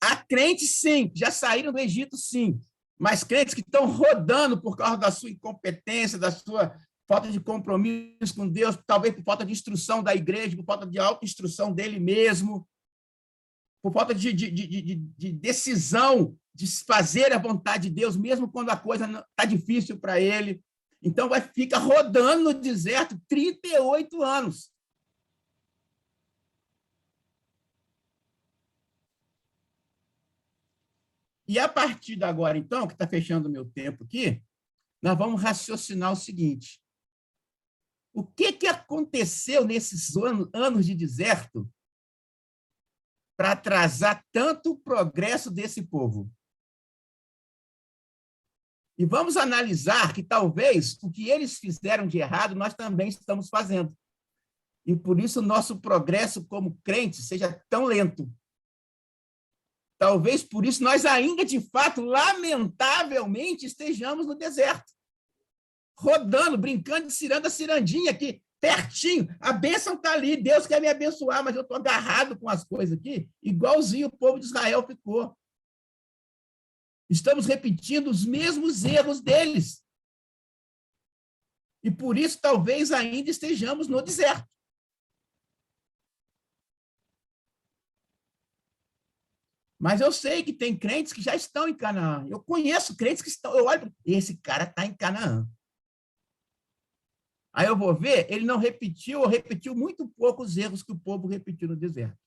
Há crentes, sim, que já saíram do Egito, sim, mas crentes que estão rodando por causa da sua incompetência, da sua falta de compromisso com Deus, talvez por falta de instrução da igreja, por falta de autoinstrução dele mesmo, por falta de decisão de fazer a vontade de Deus, mesmo quando a coisa está difícil para ele. Então, fica rodando no deserto 38 anos. E a partir de agora, então, que está fechando o meu tempo aqui, nós vamos raciocinar o seguinte. O que aconteceu nesses anos de deserto para atrasar tanto o progresso desse povo? E vamos analisar que talvez o que eles fizeram de errado, nós também estamos fazendo. E por isso o nosso progresso como crentes seja tão lento. Talvez por isso nós ainda, de fato, lamentavelmente, estejamos no deserto. Rodando, brincando de ciranda, cirandinha aqui, pertinho. A bênção está ali, Deus quer me abençoar, mas eu estou agarrado com as coisas aqui, igualzinho o povo de Israel ficou. Estamos repetindo os mesmos erros deles. E por isso, talvez, ainda estejamos no deserto. Mas eu sei que tem crentes que já estão em Canaã. Eu conheço crentes que estão... Eu olho, esse cara está em Canaã. Aí eu vou ver, ele não repetiu, ou repetiu muito pouco os erros que o povo repetiu no deserto.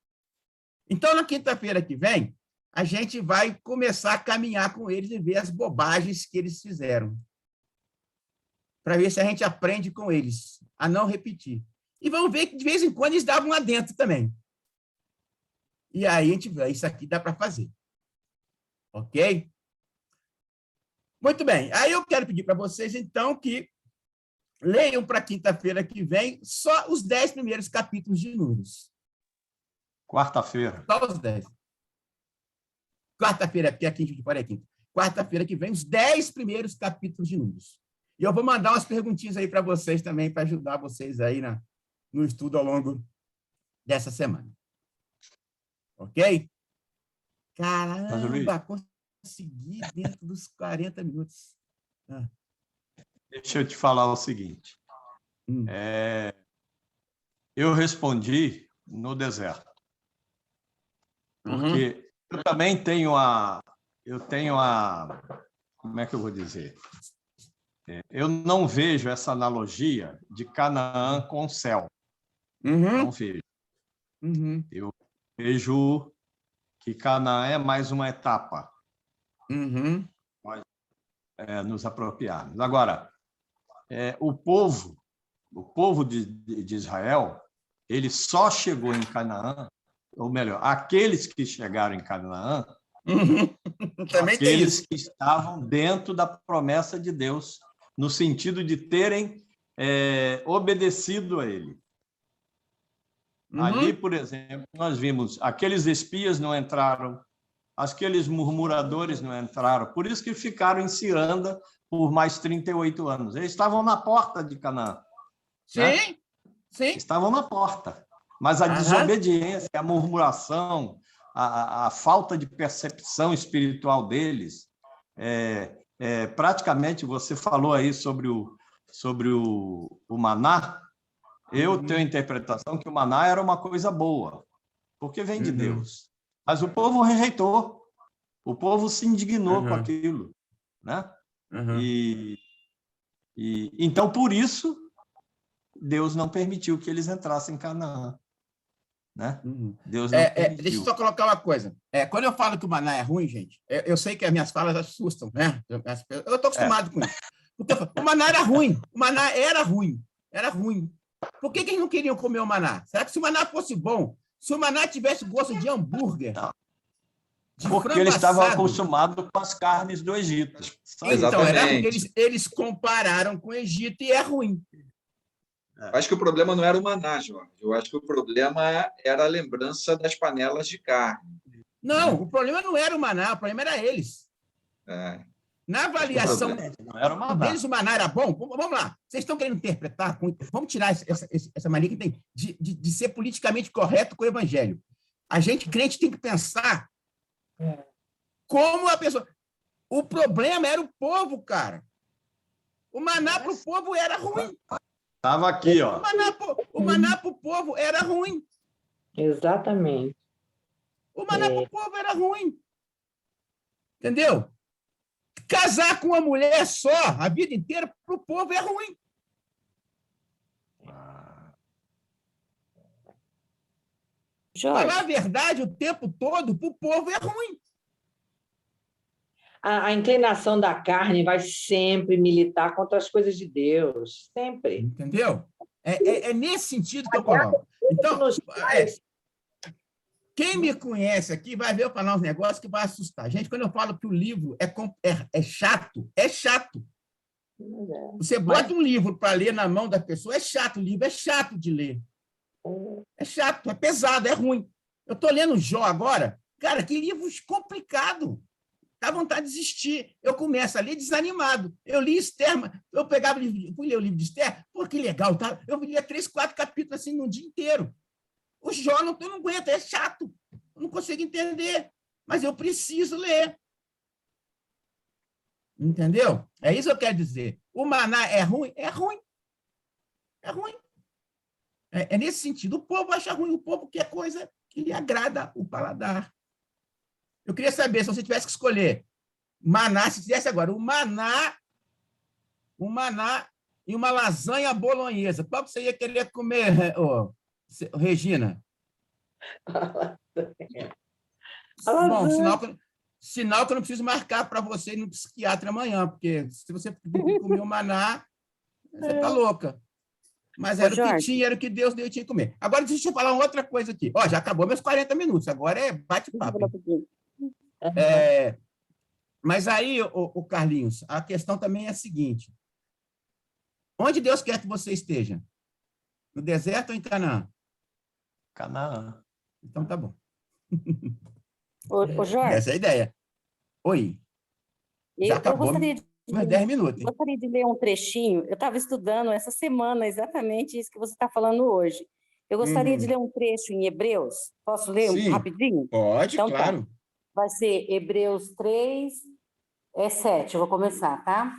Então, na quinta-feira que vem, a gente vai começar a caminhar com eles e ver as bobagens que eles fizeram. Para ver se a gente aprende com eles a não repetir. E vamos ver que, de vez em quando, eles davam lá dentro também. E aí a gente vê, isso aqui dá para fazer. Ok? Muito bem. Aí eu quero pedir para vocês, então, que leiam para quinta-feira que vem só os 10 primeiros capítulos de Números. Quarta-feira. Só os 10. Quarta-feira, porque aqui a gente parei quinta. Quarta-feira que vem, os 10 primeiros capítulos de Números. E eu vou mandar umas perguntinhas aí para vocês também, para ajudar vocês aí no estudo ao longo dessa semana. Ok? Caramba, consegui dentro dos 40 minutos. Deixa eu te falar o seguinte. Eu respondi no deserto. Porque eu também tenho como é que eu vou dizer? Eu não vejo essa analogia de Canaã com o céu. Não vejo. Eu vejo que Canaã é mais uma etapa. Nós nos apropriarmos. Agora, o povo de Israel, ele só chegou em Canaã, ou melhor, aqueles que chegaram em Canaã, também aqueles que estavam dentro da promessa de Deus, no sentido de terem obedecido a ele. Ali, por exemplo, nós vimos aqueles espias não entraram, aqueles murmuradores não entraram, por isso que ficaram em ciranda por mais 38 anos. Eles estavam na porta de Canaã. Sim, né? Sim. Estavam na porta. Mas a desobediência, a murmuração, a falta de percepção espiritual deles, praticamente, você falou aí sobre o maná. Eu tenho a interpretação que o maná era uma coisa boa, porque vem de Deus. Mas o povo rejeitou, o povo se indignou com aquilo, né? Então, por isso, Deus não permitiu que eles entrassem em Canaã, né? Deus não permitiu. Deixa eu só colocar uma coisa. Quando eu falo que o maná é ruim, gente, eu sei que as minhas falas assustam, né? Eu estou acostumado com isso. Porque o maná era ruim, o maná era ruim, era ruim. Por que eles não queriam comer o maná? Será que se o maná fosse bom, se o maná tivesse gosto de hambúrguer? Porque eles estavam acostumados com as carnes do Egito. Então, eles compararam com o Egito e é ruim. Eu acho que o problema não era o maná, Jorge. Eu acho que o problema era a lembrança das panelas de carne. Não, o problema não era o maná, o problema era eles. Na avaliação não era o maná. deles, o maná era bom. Vamos lá. Vocês estão querendo interpretar? Vamos tirar essa mania que tem de ser politicamente correto com o evangelho. A gente, crente, tem que pensar como a pessoa... O problema era o povo, cara. O maná para o povo era ruim. Estava aqui, ó. O maná para o povo era ruim. Exatamente. O maná para o povo era ruim. Entendeu? Casar com uma mulher só a vida inteira para o povo é ruim. Jorge, Falar a verdade o tempo todo para o povo é ruim. A inclinação da carne vai sempre militar contra as coisas de Deus. Sempre. Entendeu? É nesse sentido que eu coloco. Então, quem me conhece aqui vai ver eu falar uns negócios que vai assustar. Gente, quando eu falo que o livro é chato, é chato. Você bota um livro para ler na mão da pessoa, é chato. O livro é chato de ler. É chato, é pesado, é ruim. Eu estou lendo Jó agora. Cara, que livro complicado. Dá vontade de desistir. Eu começo a ler desanimado. Eu li Esther, eu pegava o livro, fui ler o livro de Esther, pô, que legal, tá? Eu lia 3, 4 capítulos assim num dia inteiro. O Jó eu não aguento, é chato. Eu não consigo entender, mas eu preciso ler. Entendeu? É isso que eu quero dizer. O maná é ruim? É ruim. É ruim. É nesse sentido. O povo acha ruim, o povo quer coisa que lhe agrada o paladar. Eu queria saber, se você tivesse que escolher maná, se fizesse agora, o maná e uma lasanha bolonhesa, qual você ia querer comer, Regina? Bom, sinal que eu não preciso marcar para você ir no psiquiatra amanhã, porque se você comer o maná, você está louca. Mas era o que tinha, era o que Deus deu e tinha que comer. Agora, deixa eu falar uma outra coisa aqui. Já acabou meus 40 minutos, agora é bate-papo. Mas aí, o Carlinhos, a questão também é a seguinte: onde Deus quer que você esteja? No deserto ou em Canaã? Canaã. Então tá bom. Ô, Jorge. Essa é a ideia. Oi. Já acabou. Eu gostaria de 10 minutos. Gostaria de ler um trechinho. Eu estava estudando essa semana exatamente isso que você está falando hoje. Eu gostaria de ler um trecho em Hebreus. Posso ler rapidinho? Pode, então, claro. Tá. Vai ser Hebreus 3, 7. Eu vou começar, tá?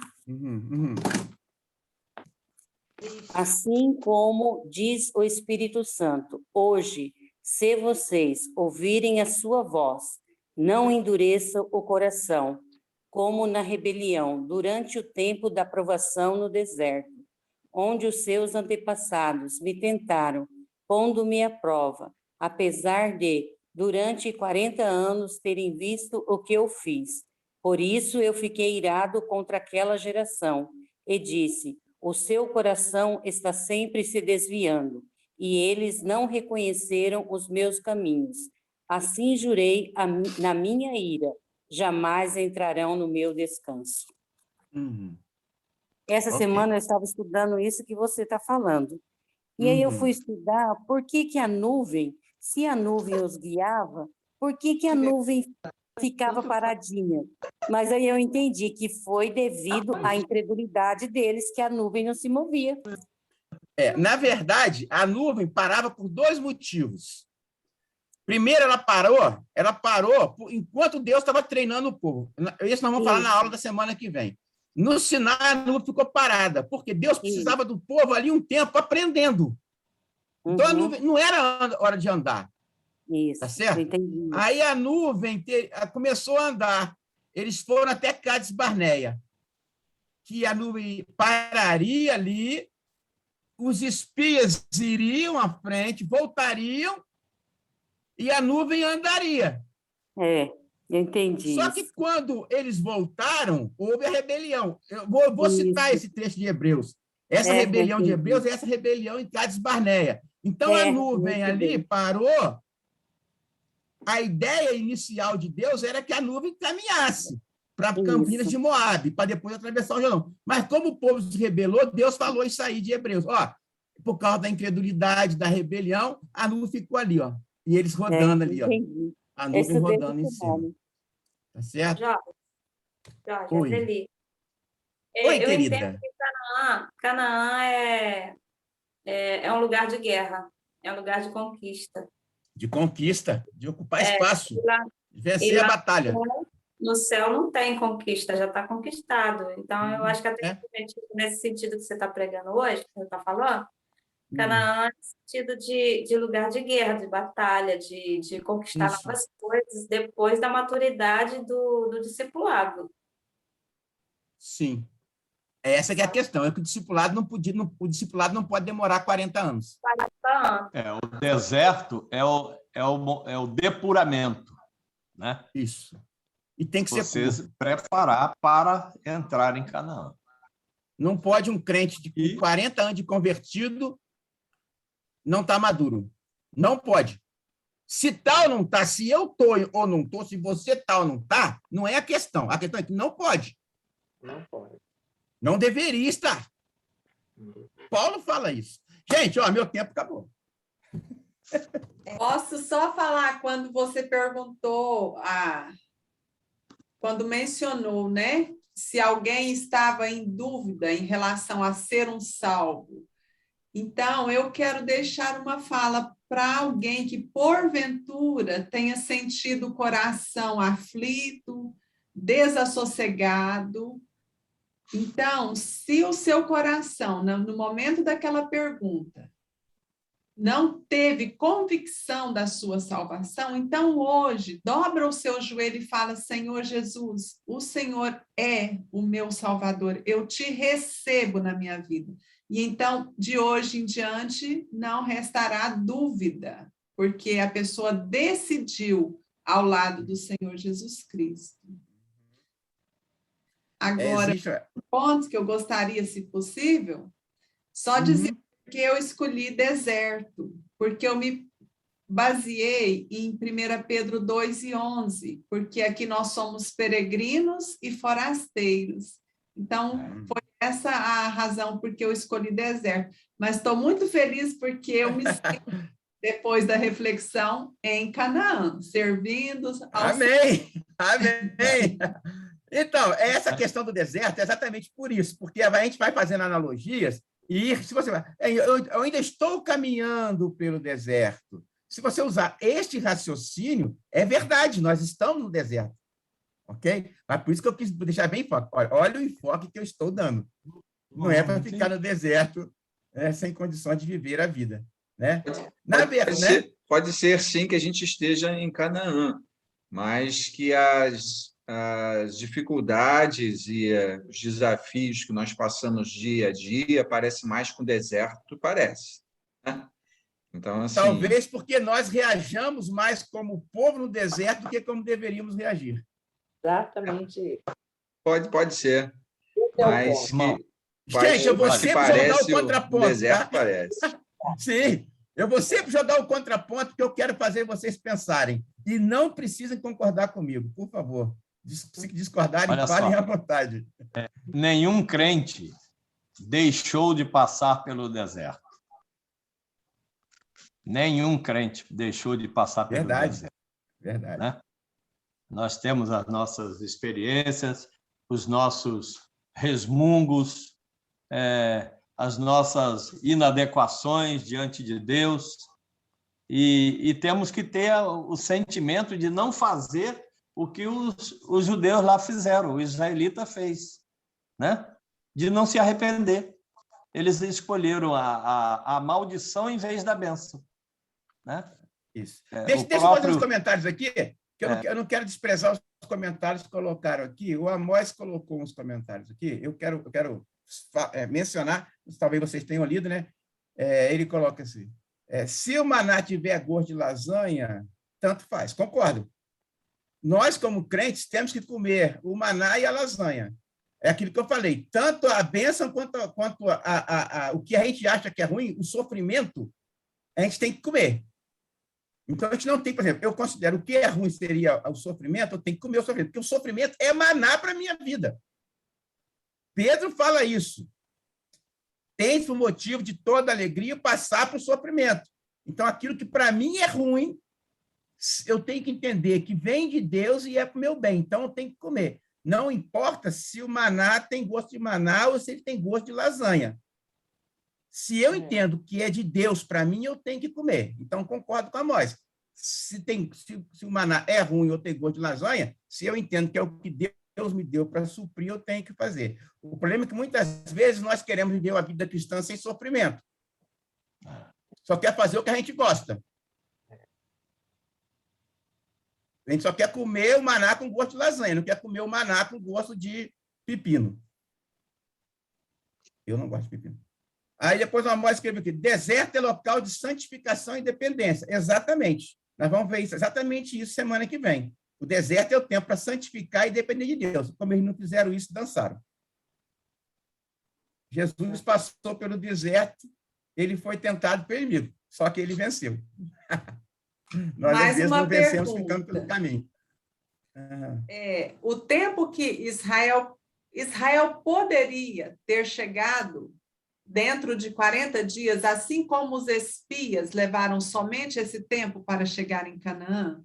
Assim como diz o Espírito Santo, hoje, se vocês ouvirem a sua voz, não endureçam o coração, como na rebelião, durante o tempo da provação no deserto, onde os seus antepassados me tentaram, pondo-me à prova, apesar de, durante 40 anos, terem visto o que eu fiz. Por isso eu fiquei irado contra aquela geração e disse, o seu coração está sempre se desviando, e eles não reconheceram os meus caminhos. Assim jurei na minha ira, jamais entrarão no meu descanso. Essa semana eu estava estudando isso que você está falando. E aí eu fui estudar por que a nuvem, se a nuvem os guiava, por que a nuvem ficava paradinha? Mas aí eu entendi que foi devido à incredulidade deles que a nuvem não se movia. Na verdade, a nuvem parava por 2 motivos. Primeiro, ela parou enquanto Deus estava treinando o povo. Isso nós vamos falar na aula da semana que vem. No Sinai, a nuvem ficou parada, porque Deus precisava do povo ali um tempo aprendendo. Então, a nuvem não era hora de andar. Isso, tá certo? Entendi. Aí a nuvem começou a andar. Eles foram até Cádiz Barneia, que a nuvem pararia ali, os espias iriam à frente, voltariam, e a nuvem andaria. Eu entendi. Só que quando eles voltaram, houve a rebelião. Eu vou citar esse trecho de Hebreus. Essa rebelião de Hebreus é essa rebelião em Cádiz Barneia. Então, a nuvem ali parou. A ideia inicial de Deus era que a nuvem caminhasse para Campinas de Moabe, para depois atravessar o Jordão. Mas como o povo se rebelou, Deus falou isso aí de Hebreus. Por causa da incredulidade, da rebelião, a nuvem ficou ali, e eles rodando ali, a nuvem rodando em cima. Tá certo? Jorge, Oi. Adeli. Oi, Eu querida. entendo que Canaã é um lugar de guerra, é um lugar de conquista. De conquista, de ocupar espaço, de E vencer a lá batalha. no céu não tem conquista, já está conquistado. Então, eu acho que até É. nesse sentido que você está pregando hoje, que você está falando, Hum. Canaã é no sentido de lugar de guerra, de batalha, de conquistar Isso. novas coisas depois da maturidade do discipulado. Sim. Essa que é a questão, é que o discipulado o discipulado não pode demorar 40 anos. 40 anos. O deserto é o depuramento, né? Isso. E tem que Você ser se preparar para entrar em Canaã. Não pode um crente de 40 anos de convertido não estar maduro. Não pode. Se tal não está, se eu estou ou não estou, se você está ou não está, não é a questão. A questão é que não pode. Não pode. Não deveria estar. Paulo fala isso. Gente, meu tempo acabou. Posso só falar quando você perguntou, quando mencionou, né? Se alguém estava em dúvida em relação a ser um salvo. Então, eu quero deixar uma fala para alguém que, porventura, tenha sentido o coração aflito, desassossegado. Então, se o seu coração, no momento daquela pergunta, não teve convicção da sua salvação, então hoje, dobra o seu joelho e fala: Senhor Jesus, o Senhor é o meu Salvador, eu te recebo na minha vida. E então, de hoje em diante, não restará dúvida, porque a pessoa decidiu ao lado do Senhor Jesus Cristo. Agora, um ponto que eu gostaria, se possível, só dizer que eu escolhi deserto, porque eu me baseei em 1 Pedro 2:11, porque aqui nós somos peregrinos e forasteiros. Então, foi essa a razão porque eu escolhi deserto. Mas estou muito feliz porque eu me sinto, depois da reflexão, em Canaã, servindo ao Amém! Amém! Então, essa questão do deserto é exatamente por isso, porque a gente vai fazendo analogias e se você eu ainda estou caminhando pelo deserto. Se você usar este raciocínio, é verdade, nós estamos no deserto. Ok? Mas por isso que eu quis deixar bem foco. Olha o enfoque que eu estou dando. Não é para ficar no deserto sem condições de viver a vida. Né? Pode ser, sim, que a gente esteja em Canaã, mas que as dificuldades e os desafios que nós passamos dia a dia parecem mais com o deserto, parece. Né? Então, assim, talvez porque nós reajamos mais como povo no deserto do que como deveríamos reagir. Exatamente. Pode ser. Mas gente, eu vou sempre jogar o contraponto. O deserto parece. Sim, eu vou sempre jogar o contraponto porque eu quero fazer vocês pensarem. E não precisem concordar comigo, por favor. Se discordarem, falem à vontade. Nenhum crente deixou de passar pelo deserto. Nenhum crente deixou de passar pelo deserto. Verdade. Né? Nós temos as nossas experiências, os nossos resmungos, as nossas inadequações diante de Deus, e temos que ter o sentimento de não fazer o que os judeus lá fizeram, o israelita fez, né? De não se arrepender. Eles escolheram a maldição em vez da bênção. Né? Isso. Deixa eu fazer uns comentários aqui, que eu não quero desprezar os comentários que colocaram aqui. O Amós colocou uns comentários aqui. Eu quero mencionar, talvez vocês tenham lido, né? Ele coloca assim: se o maná tiver gosto de lasanha, tanto faz. Concordo. Nós, como crentes, temos que comer o maná e a lasanha. É aquilo que eu falei. Tanto a bênção quanto o que a gente acha que é ruim, o sofrimento, a gente tem que comer. Então, a gente não tem, por exemplo, eu considero o que é ruim seria o sofrimento, eu tenho que comer o sofrimento, porque o sofrimento é maná para a minha vida. Pedro fala isso. Tem o motivo de toda alegria passar para o sofrimento. Então, aquilo que para mim é ruim, eu tenho que entender que vem de Deus e é para o meu bem, então eu tenho que comer. Não importa se o maná tem gosto de maná ou se ele tem gosto de lasanha. Se eu entendo que é de Deus para mim, eu tenho que comer. Então, concordo com a Móica. Se o maná é ruim ou tem gosto de lasanha, se eu entendo que é o que Deus me deu para suprir, eu tenho que fazer. O problema é que muitas vezes nós queremos viver uma vida cristã sem sofrimento. Só quer fazer o que a gente gosta. A gente só quer comer o maná com gosto de lasanha, não quer comer o maná com gosto de pepino. Eu não gosto de pepino. Aí depois uma Móica escreveu aqui, deserto é local de santificação e dependência. Exatamente. Nós vamos ver exatamente isso semana que vem. O deserto é o tempo para santificar e depender de Deus. Como eles não fizeram isso, dançaram. Jesus passou pelo deserto, ele foi tentado pelo inimigo, só que ele venceu. Nós, às vezes, não vencemos ficando pelo caminho. O tempo que Israel poderia ter chegado dentro de 40 dias, assim como os espias levaram somente esse tempo para chegar em Canaã?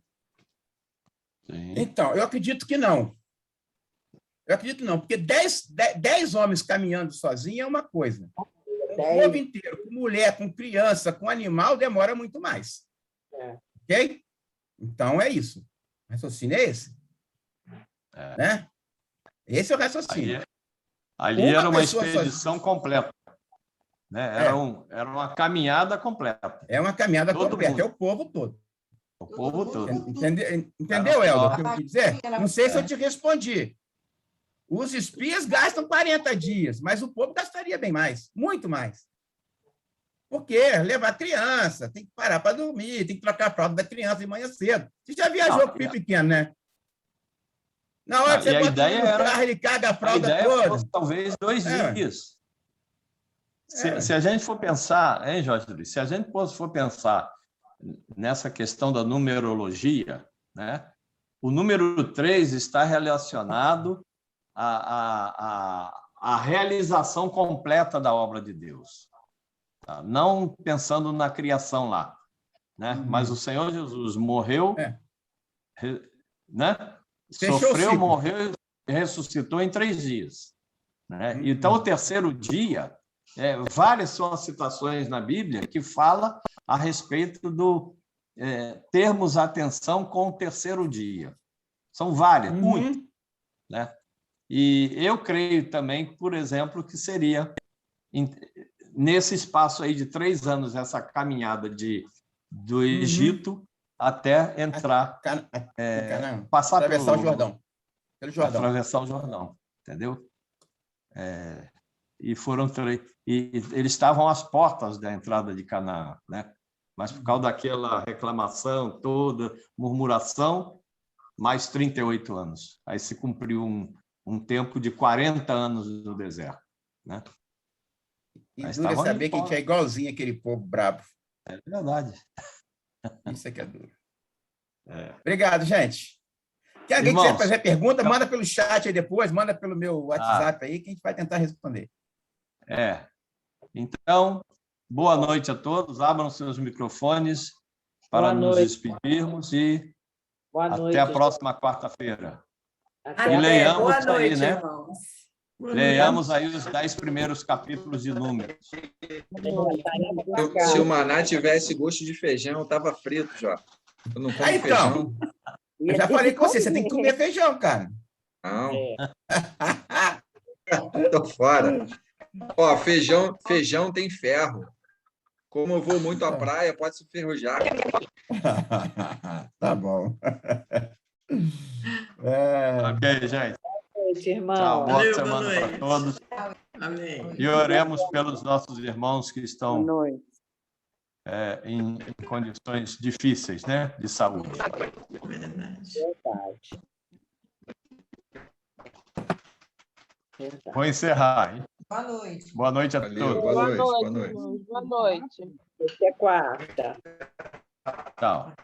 Sim. Então, eu acredito que não. Porque 10 homens caminhando sozinhos é uma coisa. O povo inteiro, com mulher, com criança, com animal, demora muito mais. Ok? Então, é isso. O raciocínio é esse. Né? Esse é o raciocínio. Ali era uma expedição completa. Né? Era uma caminhada completa. É uma caminhada completa, mundo. É o povo todo. O povo todo. Entendeu, Helder, o que eu quis dizer? Não sei se eu te respondi. Os espias gastam 40 dias, mas o povo gastaria bem mais, muito mais. Por quê? Levar criança, tem que parar para dormir, tem que trocar a fralda da criança de manhã cedo. Você já viajou com o filho pequeno, né? Na hora que você bota ele no carro, ele caga a fralda toda. Talvez 2 dias. Se a gente for pensar, hein, Jorge Luiz? Se a gente for pensar nessa questão da numerologia, né? O número 3 está relacionado à realização completa da obra de Deus. Tá? Não pensando na criação lá, né? Mas o Senhor Jesus morreu, né? Sofreu, morreu e ressuscitou em 3 dias. Né? Então, o terceiro dia, várias são as citações na Bíblia que falam a respeito do termos atenção com o terceiro dia. São várias, muito. Né? E eu creio também, por exemplo, que seria, nesse espaço aí de 3 anos, essa caminhada do Egito até entrar, passar atravessar o Jordão. Atravessar o Jordão, entendeu? E foram 3. E eles estavam às portas da entrada de Canaã, né? Mas por causa daquela reclamação toda, murmuração, mais 38 anos. Aí se cumpriu um tempo de 40 anos no deserto, né? E duro saber que a gente é igualzinho aquele povo brabo. É verdade. Isso é que é duro. Obrigado, gente. Se alguém quiser fazer pergunta, manda pelo chat aí depois, manda pelo meu WhatsApp aí, que a gente vai tentar responder. Então, boa noite a todos. Abram seus microfones para nos despedirmos e até a próxima quarta-feira. E leiamos aí, né? Irmãos. Leiamos aí os 10 primeiros capítulos de Números. Se o maná tivesse gosto de feijão, estava frito já. Eu não como feijão. Eu já falei com você tem que comer feijão, cara. Não. Tô fora. Ó, feijão tem ferro. Como eu vou muito à praia, pode se enferrujar. Tá bom. Ok, gente. Irmão. Tchau, boa semana para todos. Amém. E oremos pelos nossos irmãos que estão em condições difíceis, né, de saúde. Verdade. Vou encerrar, hein? Boa noite. Boa noite a todos. Boa noite. Boa noite. Até quarta. Tchau.